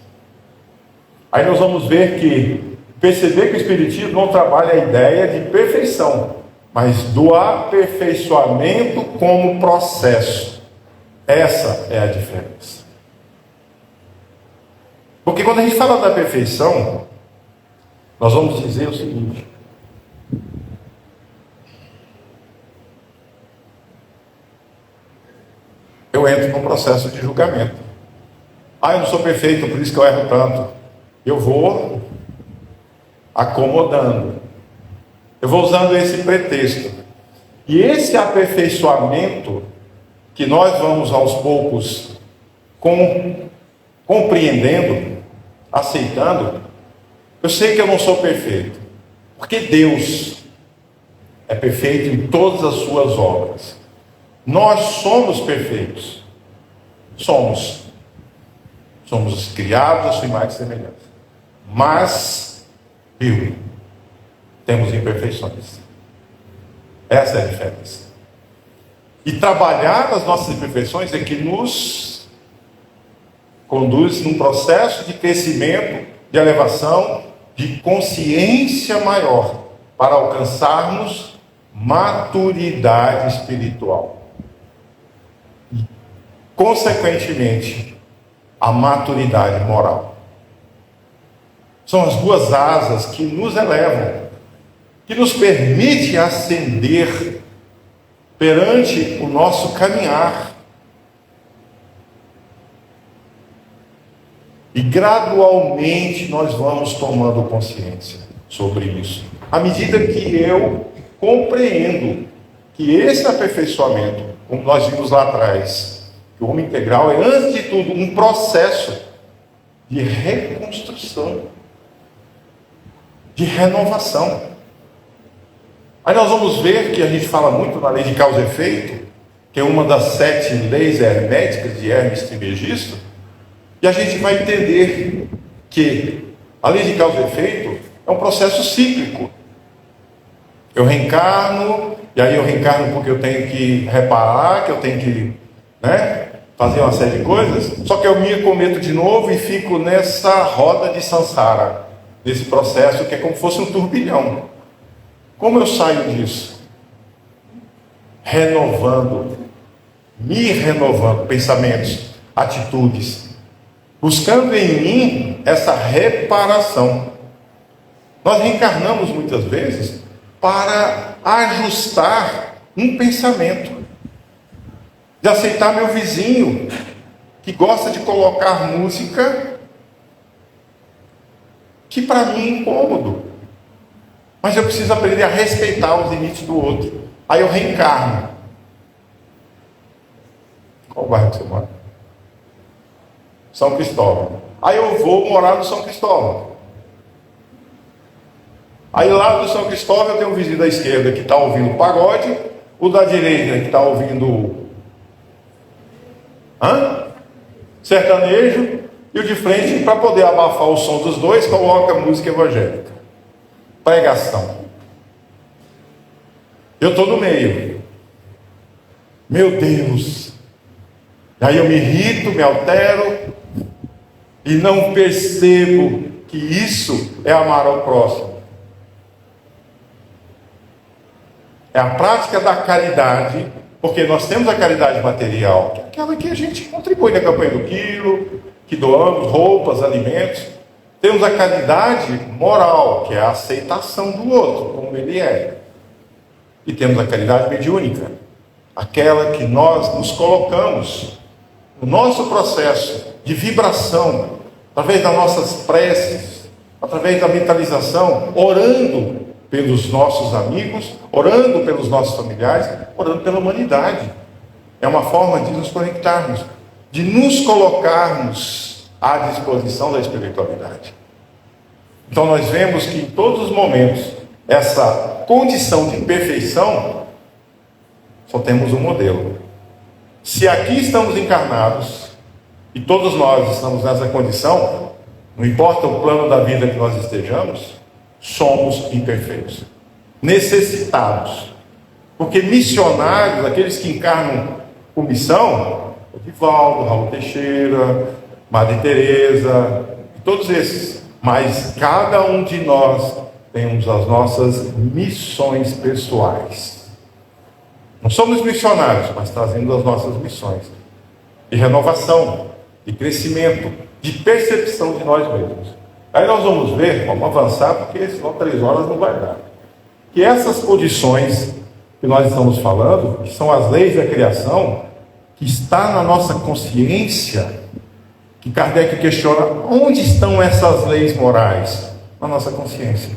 Aí nós vamos ver perceber que o Espiritismo não trabalha a ideia de perfeição, mas do aperfeiçoamento como processo. Essa é a diferença. Porque quando a gente fala da perfeição, nós vamos dizer o seguinte: eu entro num processo de julgamento. Eu não sou perfeito, por isso que eu erro tanto. Eu vou acomodando. Eu vou usando esse pretexto. E esse aperfeiçoamento, que nós vamos aos poucos compreendendo, aceitando, eu sei que eu não sou perfeito. Porque Deus é perfeito em todas as suas obras. Nós somos perfeitos. Somos criados à sua imagem e semelhança. Mas, temos imperfeições. Essa é a diferença. E trabalhar as nossas imperfeições é que nos conduz num processo de crescimento, de elevação, de consciência maior para alcançarmos maturidade espiritual. E, consequentemente, a maturidade moral. São as duas asas que nos elevam, que nos permite ascender perante o nosso caminhar. E gradualmente nós vamos tomando consciência sobre isso. À medida que eu compreendo que esse aperfeiçoamento, como nós vimos lá atrás, que o homem integral é, antes de tudo, um processo de reconstrução, de renovação. Aí nós vamos ver que a gente fala muito na lei de causa e efeito, que é uma das 7 leis herméticas de Hermes Trismegisto, e a gente vai entender que a lei de causa e efeito é um processo cíclico. Eu reencarno, e aí eu reencarno porque eu tenho que reparar, que eu tenho que, fazer uma série de coisas, só que eu me cometo de novo e fico nessa roda de samsara, nesse processo que é como se fosse um turbilhão. Como eu saio disso? Me renovando, pensamentos, atitudes, buscando em mim essa reparação. Nós reencarnamos muitas vezes para ajustar um pensamento, de aceitar meu vizinho que gosta de colocar música que para mim é incômodo, mas eu preciso aprender a respeitar os limites do outro. Aí eu reencarno. Qual bairro que você mora? São Cristóvão. Aí eu vou morar no São Cristóvão. Aí lá do São Cristóvão eu tenho um vizinho da esquerda que está ouvindo pagode, o da direita que está ouvindo sertanejo, e o de frente, para poder abafar o som dos dois, coloca música evangélica, pregação. Eu estou no meio. Meu Deus! Aí eu me irrito, me altero e não percebo que isso é amar ao próximo. É a prática da caridade, porque nós temos a caridade material, que é aquela que a gente contribui na campanha do quilo, que doamos roupas, alimentos. Temos a caridade moral, que é a aceitação do outro, como ele é. E temos a caridade mediúnica, aquela que nós nos colocamos no nosso processo de vibração, através das nossas preces, através da mentalização, orando pelos nossos amigos, orando pelos nossos familiares, orando pela humanidade. É uma forma de nos conectarmos, de nos colocarmos à disposição da espiritualidade. Então nós vemos que em todos os momentos, essa condição de perfeição, só temos um modelo. Se aqui estamos encarnados, e todos nós estamos nessa condição, não importa o plano da vida que nós estejamos, somos imperfeitos, necessitados. Porque missionários, aqueles que encarnam com missão, Divaldo, Raul Teixeira, Madre Teresa, todos esses. Mas cada um de nós temos as nossas missões pessoais. Não somos missionários, mas trazendo as nossas missões de renovação, de crescimento, de percepção de nós mesmos. Aí nós vamos ver, vamos avançar, porque senão 3 horas não vai dar. Que essas condições que nós estamos falando, que são as leis da criação, que está na nossa consciência, que Kardec questiona, onde estão essas leis morais? Na nossa consciência.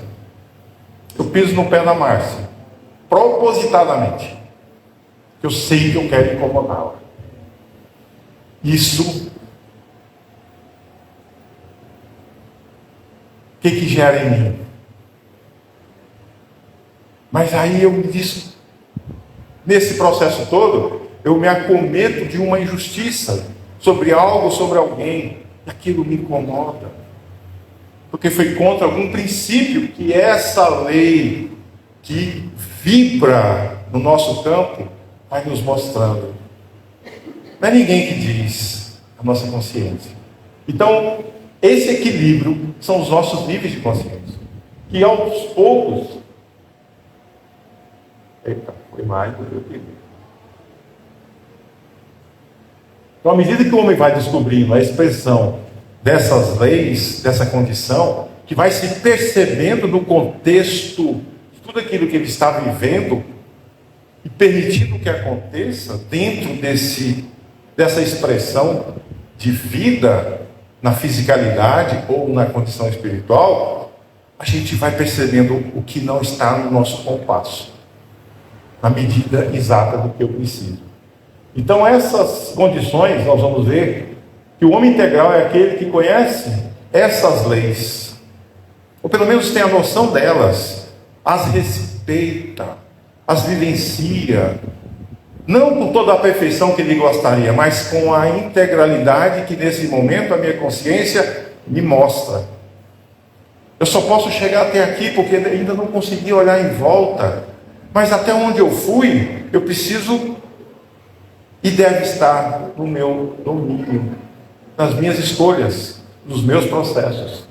Eu piso no pé da Márcia, propositadamente, que eu sei que eu quero incomodá-la. Isso, o que gera em mim? Mas aí eu me disse, nesse processo todo, eu me acometo de uma injustiça sobre algo, sobre alguém, e aquilo me incomoda, porque foi contra algum princípio que essa lei que vibra no nosso campo vai nos mostrando. Não é ninguém que diz, a nossa consciência. Então, esse equilíbrio são os nossos níveis de consciência. que aos poucos... Eita, foi mais do que eu queria. Então, à medida que o homem vai descobrindo a expressão dessas leis, dessa condição, que vai se percebendo no contexto de tudo aquilo que ele está vivendo e permitindo que aconteça dentro dessa expressão de vida na fisicalidade ou na condição espiritual, a gente vai percebendo o que não está no nosso compasso, na medida exata do que eu preciso. Então, essas condições, nós vamos ver que o homem integral é aquele que conhece essas leis, ou pelo menos tem a noção delas, as respeita, as vivencia, não com toda a perfeição que ele gostaria, mas com a integralidade que nesse momento a minha consciência me mostra. Eu só posso chegar até aqui porque ainda não consegui olhar em volta, mas até onde eu fui, eu preciso e deve estar no meu domínio, nas minhas escolhas, nos meus processos.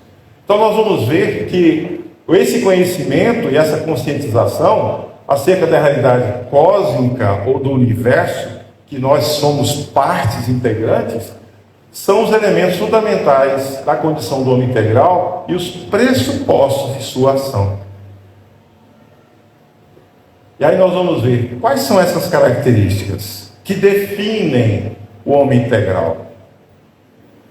Então nós vamos ver que esse conhecimento e essa conscientização acerca da realidade cósmica ou do universo, que nós somos partes integrantes, são os elementos fundamentais da condição do homem integral e os pressupostos de sua ação. E aí nós vamos ver quais são essas características que definem o homem integral.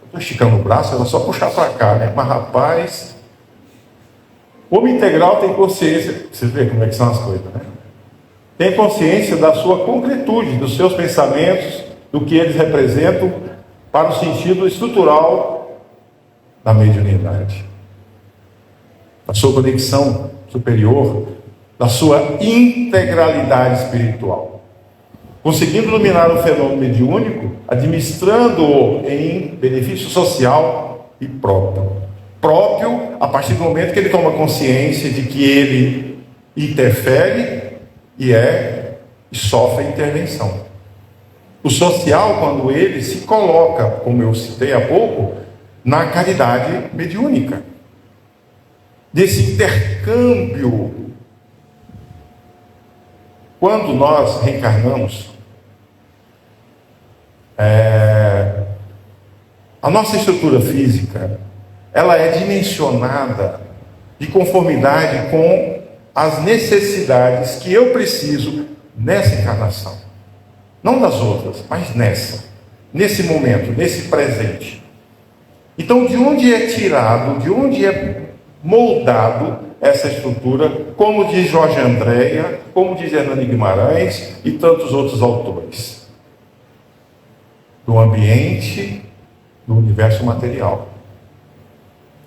Estou esticando o braço, era só puxar para cá, né? Mas rapaz, o homem integral tem consciência, vocês veem como é que são as coisas, né? Tem consciência da sua concretude, dos seus pensamentos, do que eles representam para o sentido estrutural da mediunidade, da sua conexão superior, da sua integralidade espiritual, conseguindo iluminar o fenômeno mediúnico, administrando-o em benefício social e próprio a partir do momento que ele toma consciência de que ele interfere e sofre intervenção. O social, quando ele se coloca, como eu citei há pouco, na caridade mediúnica, desse intercâmbio. Quando nós reencarnamos, a nossa estrutura física, ela é dimensionada de conformidade com as necessidades que eu preciso nessa encarnação. Não das outras, mas nesse momento, nesse presente. Então, de onde é tirado, de onde é moldado essa estrutura, como diz Jorge Andréa, como diz Hernani Guimarães e tantos outros autores? Do ambiente, do universo material.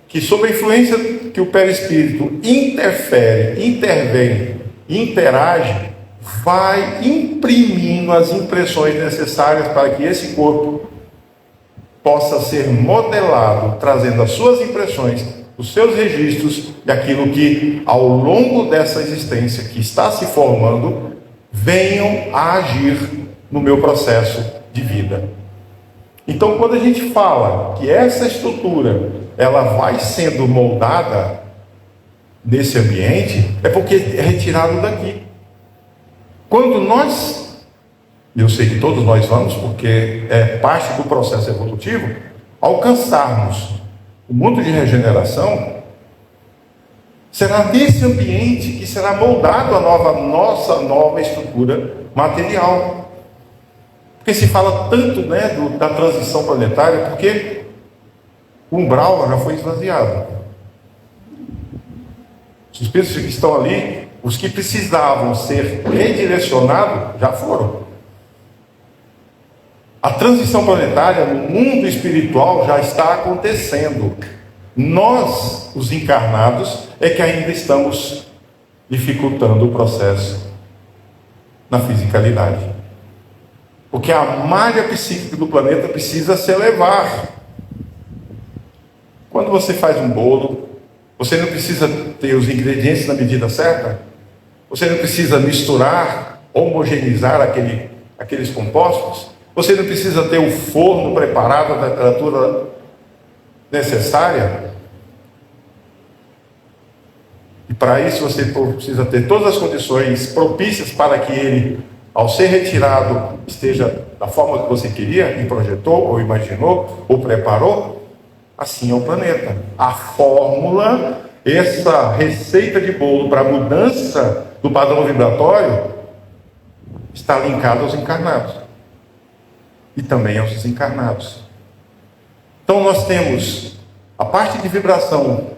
Que sob a influência que o perispírito interfere, intervém, interage, vai imprimindo as impressões necessárias para que esse corpo possa ser modelado, trazendo as suas impressões, os seus registros e aquilo que ao longo dessa existência que está se formando venham a agir no meu processo de vida. Então, quando a gente fala que essa estrutura ela vai sendo moldada nesse ambiente, é porque é retirado daqui. Quando nós, eu sei que todos nós vamos, porque é parte do processo evolutivo, alcançarmos o mundo de regeneração, será nesse ambiente que será moldado a nossa nova estrutura material. Porque se fala tanto, da transição planetária, porque o umbral já foi esvaziado. Os espíritos que estão ali, os que precisavam ser redirecionados, já foram. A transição planetária no mundo espiritual já está acontecendo. Nós, os encarnados, é que ainda estamos dificultando o processo na fisicalidade. Porque a malha psíquica do planeta precisa se elevar. Quando você faz um bolo, você não precisa ter os ingredientes na medida certa? Você não precisa misturar, homogeneizar aqueles compostos? Você não precisa ter o forno preparado à temperatura necessária? para isso você precisa ter todas as condições propícias para que ele, ao ser retirado, esteja da forma que você queria, e projetou, ou imaginou, ou preparou. Assim é o planeta. A fórmula, essa receita de bolo para a mudança do padrão vibratório, está linkada aos encarnados e também aos desencarnados. Então nós temos a parte de vibração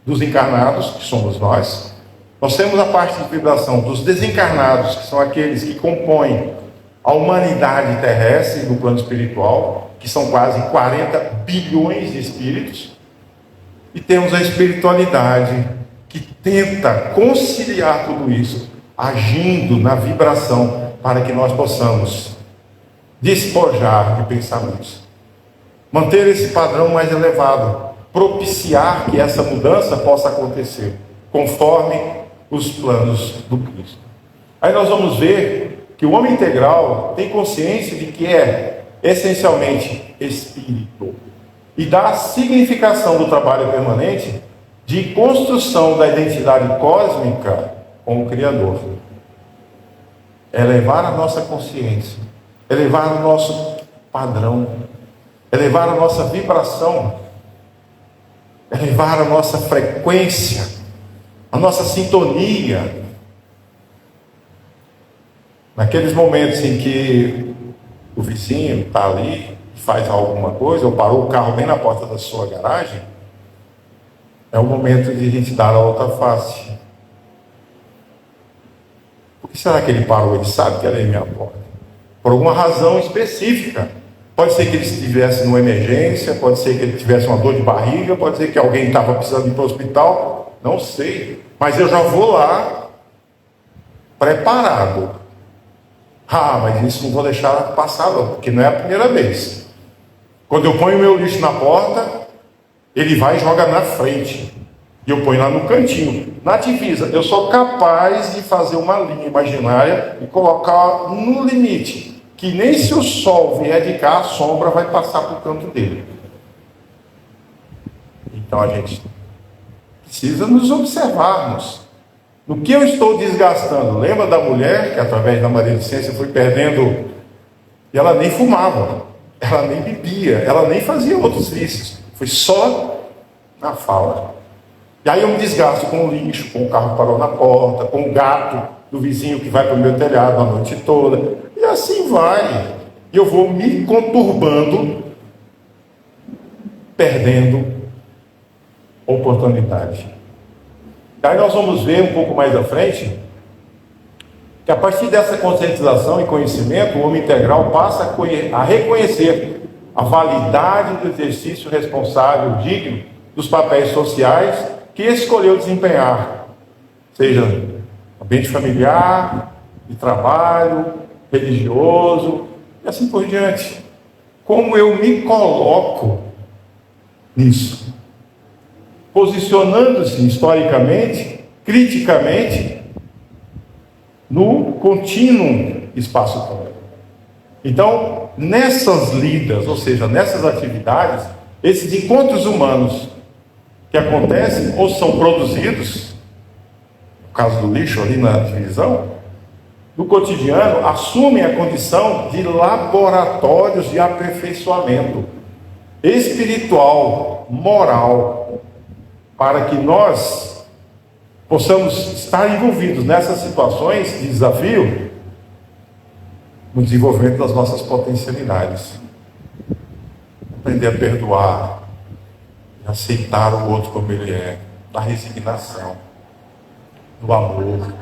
dos encarnados, que somos nós. Nós temos a parte de vibração dos desencarnados, que são aqueles que compõem a humanidade terrestre no plano espiritual, que são quase 40 bilhões de espíritos. E temos a espiritualidade, que tenta conciliar tudo isso, agindo na vibração, para que nós possamos despojar de pensamentos, manter esse padrão mais elevado, propiciar que essa mudança possa acontecer, conforme os planos do Cristo. Aí nós vamos ver que o homem integral tem consciência de que é essencialmente espírito, e dá a significação do trabalho permanente de construção da identidade cósmica com o Criador. Elevar a nossa consciência, elevar o nosso padrão, elevar a nossa vibração, elevar a nossa frequência, a nossa sintonia. Naqueles momentos em que o vizinho está ali, faz alguma coisa, ou parou o carro bem na porta da sua garagem, é o momento de a gente dar a outra face. Por que será que ele parou? Ele sabe que ela é minha porta. Por alguma razão específica. Pode ser que ele estivesse numa emergência, pode ser que ele tivesse uma dor de barriga, pode ser que alguém estava precisando ir para o hospital, não sei. Mas eu já vou lá, preparado. Mas isso não vou deixar passar não, porque não é a primeira vez. Quando eu ponho o meu lixo na porta, ele vai e joga na frente. E eu ponho lá no cantinho, na divisa. Eu sou capaz de fazer uma linha imaginária e colocar no limite, que nem se o sol vier de cá, a sombra vai passar para o canto dele. Então a gente precisa nos observarmos. No que eu estou desgastando? Lembra da mulher que através da maledicência foi perdendo, e ela nem fumava, ela nem bebia, ela nem fazia outros vícios, foi só na fala. E aí eu me desgasto com o lixo, com o carro que parou na porta, com o gato do vizinho que vai para o meu telhado a noite toda, e assim vai. E eu vou me conturbando, perdendo oportunidade. Aí nós vamos ver um pouco mais à frente que a partir dessa conscientização e conhecimento, o homem integral passa a reconhecer a validade do exercício responsável, digno dos papéis sociais que escolheu desempenhar, seja ambiente familiar, de trabalho, religioso, e assim por diante. Como eu me coloco nisso? Posicionando-se historicamente, criticamente, no contínuo espaço-tempo. Então, nessas lidas, ou seja, nessas atividades, esses encontros humanos que acontecem ou são produzidos, no caso do lixo ali na divisão, no cotidiano, assumem a condição de laboratórios de aperfeiçoamento espiritual, moral, para que nós possamos estar envolvidos nessas situações de desafio no desenvolvimento das nossas potencialidades. Aprender a perdoar, aceitar o outro como ele é, na resignação, no amor.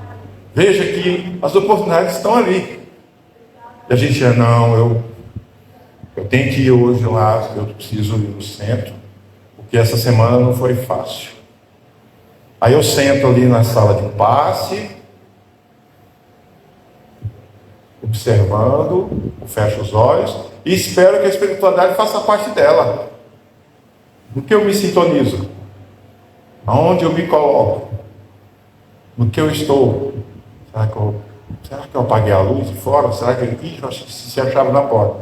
Veja que as oportunidades estão ali. E a gente diz, não, eu tenho que ir hoje lá, eu preciso ir no centro, porque essa semana não foi fácil. Aí eu sento ali na sala de passe, observando, fecho os olhos e espero que a espiritualidade faça parte dela. No que eu me sintonizo? Aonde eu me coloco? No que eu estou? Será que eu apaguei a luz de fora? Será que eu esqueci a chave na porta?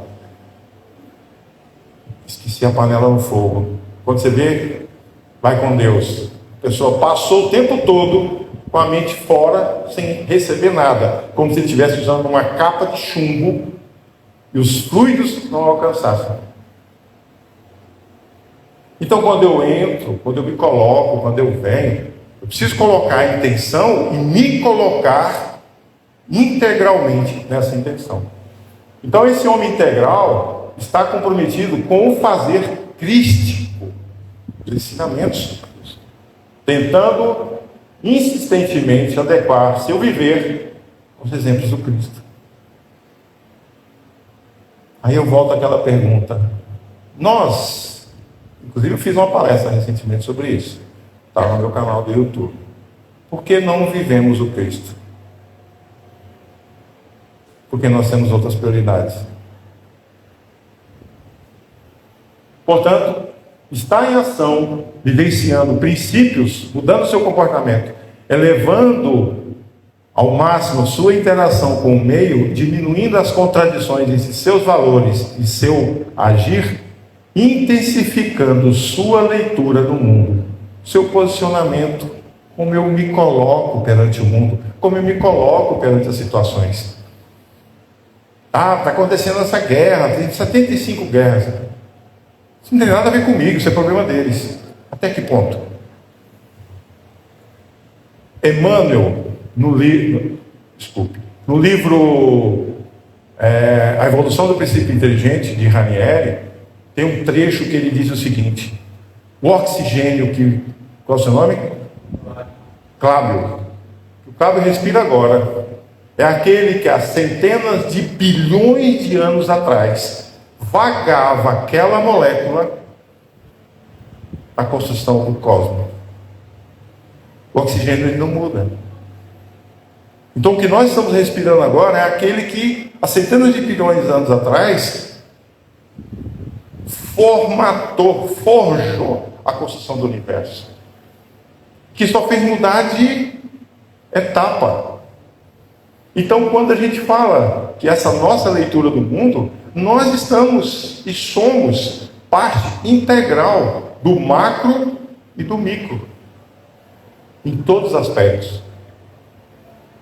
Esqueci a panela no fogo. Quando você vê, vai com Deus. A pessoa passou o tempo todo com a mente fora, sem receber nada, como se estivesse usando uma capa de chumbo e os fluidos não alcançassem. Então, quando eu entro, quando eu me coloco, quando eu venho, eu preciso colocar a intenção e me colocar integralmente nessa intenção. Então, esse homem integral está comprometido com o fazer crístico, os ensinamentos, tentando insistentemente adequar seu viver aos exemplos do Cristo. Aí eu volto àquela pergunta. Inclusive eu fiz uma palestra recentemente sobre isso. Está no meu canal do YouTube. Por que não vivemos o Cristo? Porque nós temos outras prioridades. Portanto, está em ação, vivenciando princípios, mudando seu comportamento, elevando ao máximo sua interação com o meio, diminuindo as contradições entre seus valores e seu agir, intensificando sua leitura do mundo, seu posicionamento, como eu me coloco perante o mundo, como eu me coloco perante as situações. Está acontecendo essa guerra, tem 75 guerras. Isso não tem nada a ver comigo, isso é problema deles. Até que ponto? Emmanuel, no livro A Evolução do Princípio Inteligente, de Ranieri, tem um trecho que ele diz o seguinte: o oxigênio qual é o seu nome? Cláudio. O Cláudio respira agora. É aquele que há centenas de bilhões de anos atrás vagava aquela molécula na construção do cosmos. O oxigênio ele não muda. Então o que nós estamos respirando agora é aquele que há centenas de bilhões de anos atrás forjou a construção do universo, que só fez mudar de etapa. Então, quando a gente fala que essa nossa leitura do mundo, nós estamos e somos parte integral do macro e do micro, em todos os aspectos.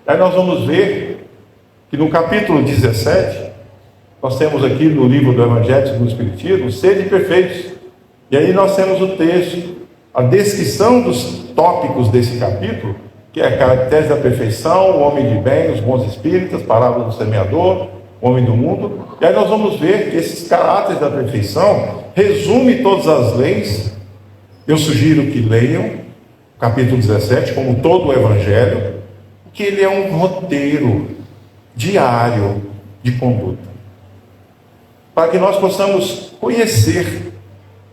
Aí nós vamos ver que no capítulo 17, nós temos aqui no livro do Evangelho do Espiritismo, sede perfeitos. E aí nós temos o texto, a descrição dos tópicos desse capítulo, que é a característica da perfeição, o homem de bem, os bons espíritas, parábola do semeador, o homem do mundo. E aí nós vamos ver que esses caráteres da perfeição resume todas as leis. Eu sugiro que leiam o capítulo 17, como todo o Evangelho, que ele é um roteiro diário de conduta, para que nós possamos conhecer,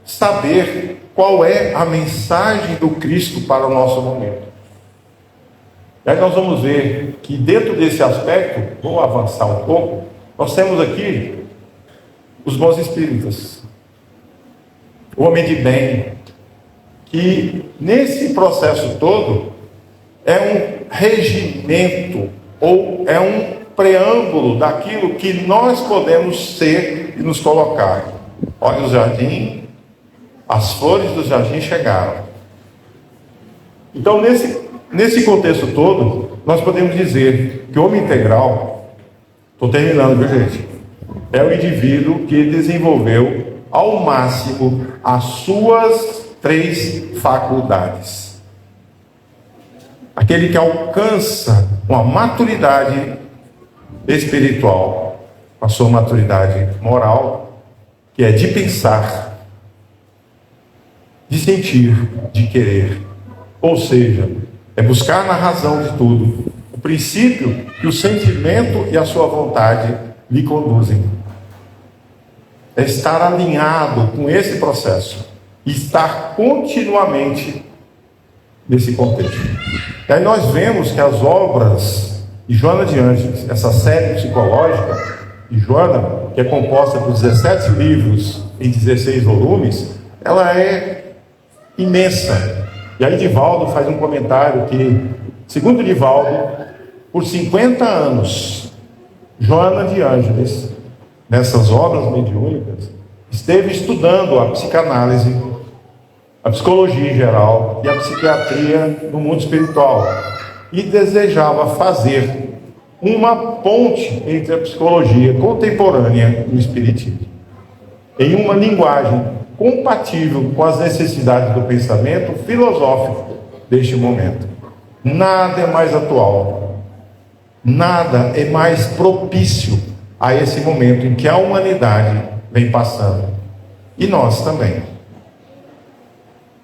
saber qual é a mensagem do Cristo para o nosso momento. E aí nós vamos ver que dentro desse aspecto, vou avançar um pouco, nós temos aqui os bons espíritas, o homem de bem, que nesse processo todo é um regimento ou é um preâmbulo daquilo que nós podemos ser e nos colocar. Olha o jardim, as flores do jardim chegaram. Então, nesse contexto todo, nós podemos dizer que o homem integral, estou terminando, viu gente? É o indivíduo que desenvolveu ao máximo as suas 3 faculdades. Aquele que alcança uma maturidade espiritual, a sua maturidade moral, que é de pensar, de sentir, de querer. Ou seja, é buscar na razão de tudo o princípio que o sentimento e a sua vontade lhe conduzem. É estar alinhado com esse processo e estar continuamente nesse contexto. E aí nós vemos que as obras de Joana de Ângeles, essa série psicológica de Joana, que é composta por 17 livros em 16 volumes, ela é imensa. E aí Divaldo faz um comentário que, segundo Divaldo, por 50 anos, Joana de Ângeles, nessas obras mediúnicas, esteve estudando a psicanálise a psicologia em geral e a psiquiatria no mundo espiritual, e desejava fazer uma ponte entre a psicologia contemporânea e o espiritismo, em uma linguagem compatível com as necessidades do pensamento filosófico deste momento. Nada é mais atual, nada é mais propício a esse momento em que a humanidade vem passando, e nós também.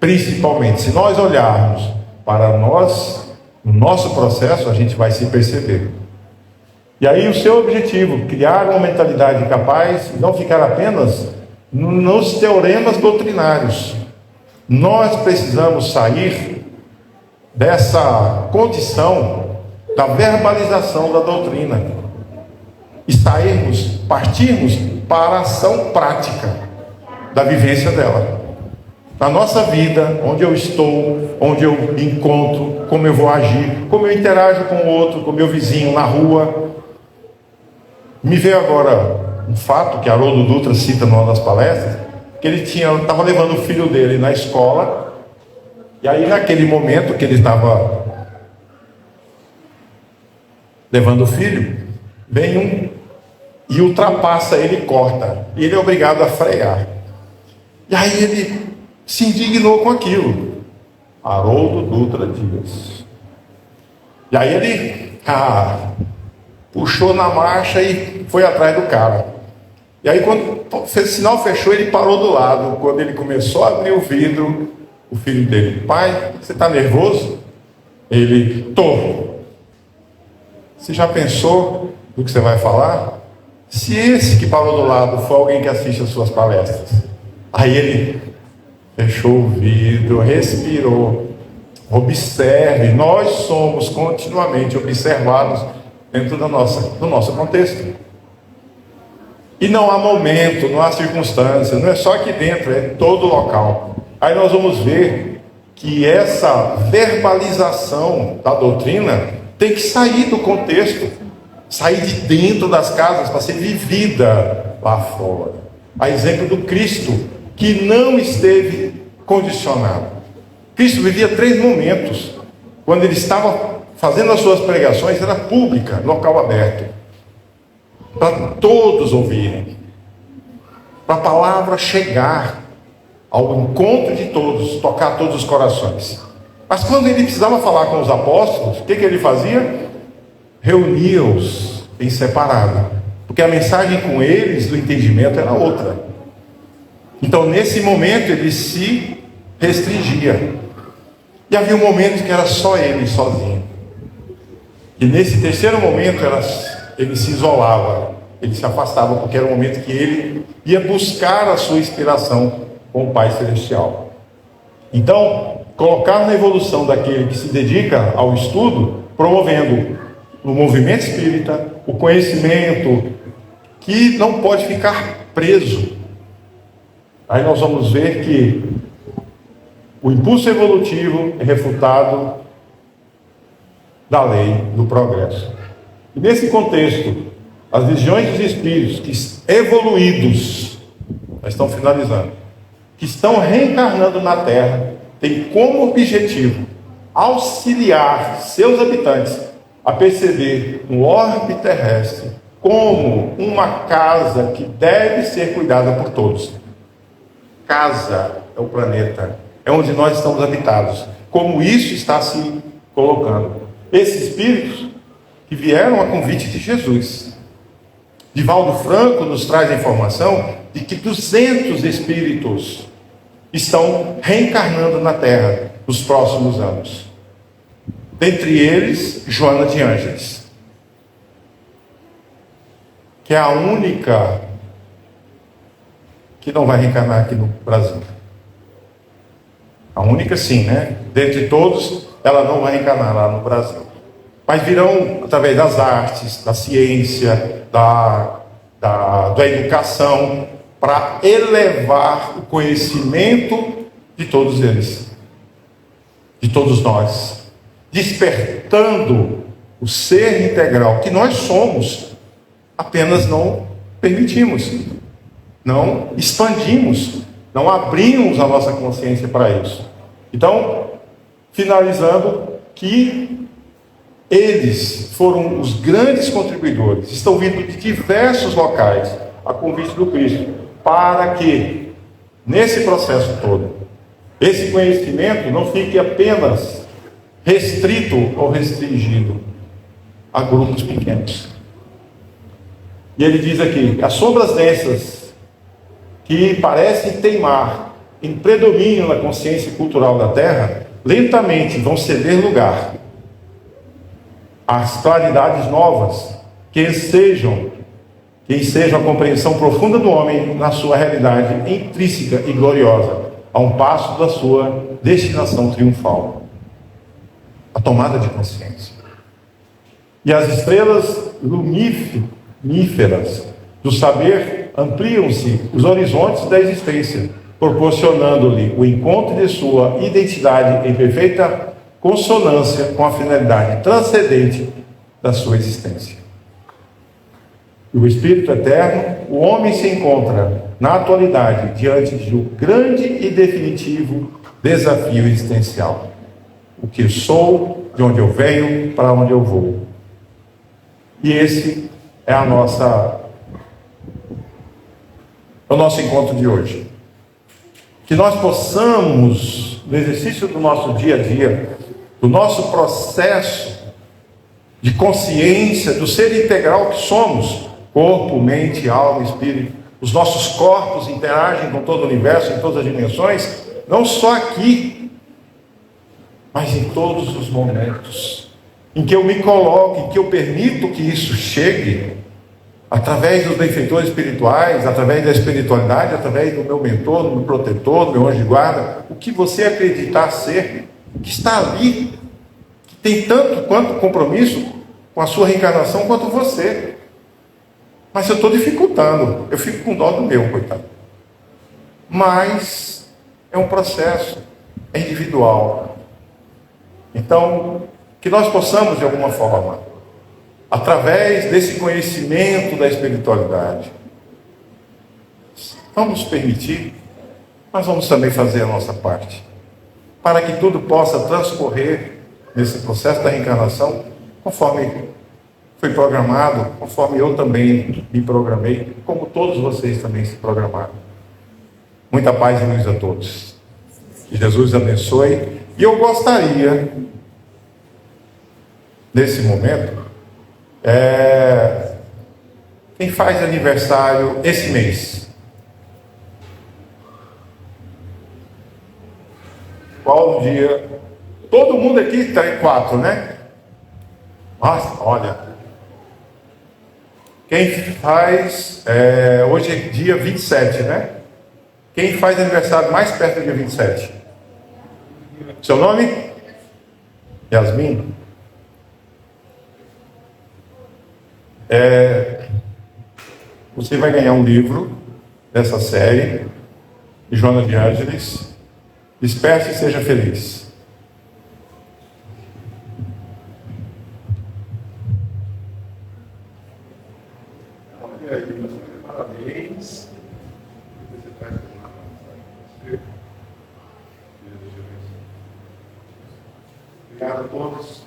Principalmente, se nós olharmos para nós, no nosso processo, a gente vai se perceber. E aí o seu objetivo, criar uma mentalidade capaz de não ficar apenas nos teoremas doutrinários. Nós precisamos sair dessa condição da verbalização da doutrina e partirmos para a ação prática da vivência dela. Na nossa vida, onde eu estou, onde eu encontro, como eu vou agir, como eu interajo com o outro, com o meu vizinho na rua. Me veio agora um fato que Haroldo Dutra cita numa das palestras, que ele estava levando o filho dele na escola, e aí naquele momento que ele estava levando o filho, vem um e ultrapassa ele e corta, e ele é obrigado a frear. E aí ele se indignou com aquilo. Haroldo Dutra Dias. E aí ele puxou na marcha e foi atrás do cara. E aí quando o sinal fechou, ele parou do lado. Quando ele começou a abrir o vidro, o filho dele: pai, você está nervoso? Ele: tô. Você já pensou no que você vai falar? Se esse que parou do lado for alguém que assiste as suas palestras. Aí ele fechou o vidro, respirou. Observe, nós somos continuamente observados dentro do nosso contexto. E não há momento, não há circunstância, não é só aqui dentro, é todo local. Aí nós vamos ver que essa verbalização da doutrina tem que sair do contexto, sair de dentro das casas para ser vivida lá fora. A exemplo do Cristo, que não esteve condicionado. Cristo vivia 3 momentos. Quando ele estava fazendo as suas pregações, era pública, local aberto, para todos ouvirem, para a palavra chegar ao encontro de todos, tocar todos os corações. Mas quando ele precisava falar com os apóstolos, o que ele fazia? Reunia-os em separado, porque a mensagem com eles do entendimento era outra. Então nesse momento ele se restringia, e havia um momento que era só ele sozinho, e nesse terceiro momento ele se isolava, ele se afastava, porque era o momento que ele ia buscar a sua inspiração com o Pai Celestial. Então, colocar na evolução daquele que se dedica ao estudo, promovendo no movimento espírita o conhecimento que não pode ficar preso. Aí nós vamos ver que o impulso evolutivo é refutado da lei do progresso. E nesse contexto, as legiões dos espíritos que evoluídos, nós estamos finalizando, que estão reencarnando na Terra, têm como objetivo auxiliar seus habitantes a perceber um orbe terrestre como uma casa que deve ser cuidada por todos. Casa é o planeta, é onde nós estamos habitados. Como isso está se colocando. Esses espíritos que vieram a convite de Jesus. Divaldo Franco nos traz a informação de que 200 espíritos estão reencarnando na Terra nos próximos anos. Dentre eles, Joana de Ângeles, que é a única que não vai reencarnar aqui no Brasil. A única sim, né? Dentre todos, ela não vai reencarnar lá no Brasil. Mas virão através das artes, da ciência, da educação, para elevar o conhecimento de todos eles, de todos nós, despertando o ser integral que nós somos, apenas não permitimos, não expandimos não abrimos a nossa consciência para isso. Então, finalizando, que eles foram os grandes contribuidores, estão vindo de diversos locais, a convite do Cristo, para que, nesse processo todo, esse conhecimento não fique apenas restrito ou restringido a grupos pequenos. E ele diz aqui, as sombras densas que parecem teimar em predomínio na consciência cultural da Terra, lentamente vão ceder lugar às claridades novas que ensejam a compreensão profunda do homem na sua realidade intrínseca e gloriosa, a um passo da sua destinação triunfal. A tomada de consciência. E as estrelas luminíferas do saber ampliam-se os horizontes da existência, proporcionando-lhe o encontro de sua identidade em perfeita consonância com a finalidade transcendente da sua existência. E o Espírito Eterno, o homem se encontra na atualidade diante de um grande e definitivo desafio existencial. O que sou, de onde eu venho, para onde eu vou. E esse é o nosso encontro de hoje. Que nós possamos, no exercício do nosso dia a dia, do nosso processo de consciência, do ser integral que somos, corpo, mente, alma, espírito, os nossos corpos interagem com todo o universo, em todas as dimensões, não só aqui, mas em todos os momentos em que eu me coloco, em que eu permito que isso chegue, através dos benfeitores espirituais, através da espiritualidade, através do meu mentor, do meu protetor, do meu anjo de guarda, o que você acreditar ser, que está ali, que tem tanto quanto compromisso com a sua reencarnação quanto você. Mas eu estou dificultando, eu fico com dó do meu, coitado. Mas é um processo, é individual. Então, que nós possamos, de alguma forma, através desse conhecimento da espiritualidade, vamos permitir, mas vamos também fazer a nossa parte, para que tudo possa transcorrer nesse processo da reencarnação, conforme foi programado, conforme eu também me programei, como todos vocês também se programaram. Muita paz e luz a todos. Que Jesus abençoe. E eu gostaria, nesse momento, quem faz aniversário esse mês? Qual o dia? Todo mundo aqui está em 4, né? Nossa, olha. Quem faz, hoje é dia 27, né? Quem faz aniversário mais perto do dia 27? Seu nome? Yasmin? Você vai ganhar um livro dessa série, de Joana de Ângeles, Desperte e Seja Feliz. Parabéns. Obrigado a todos.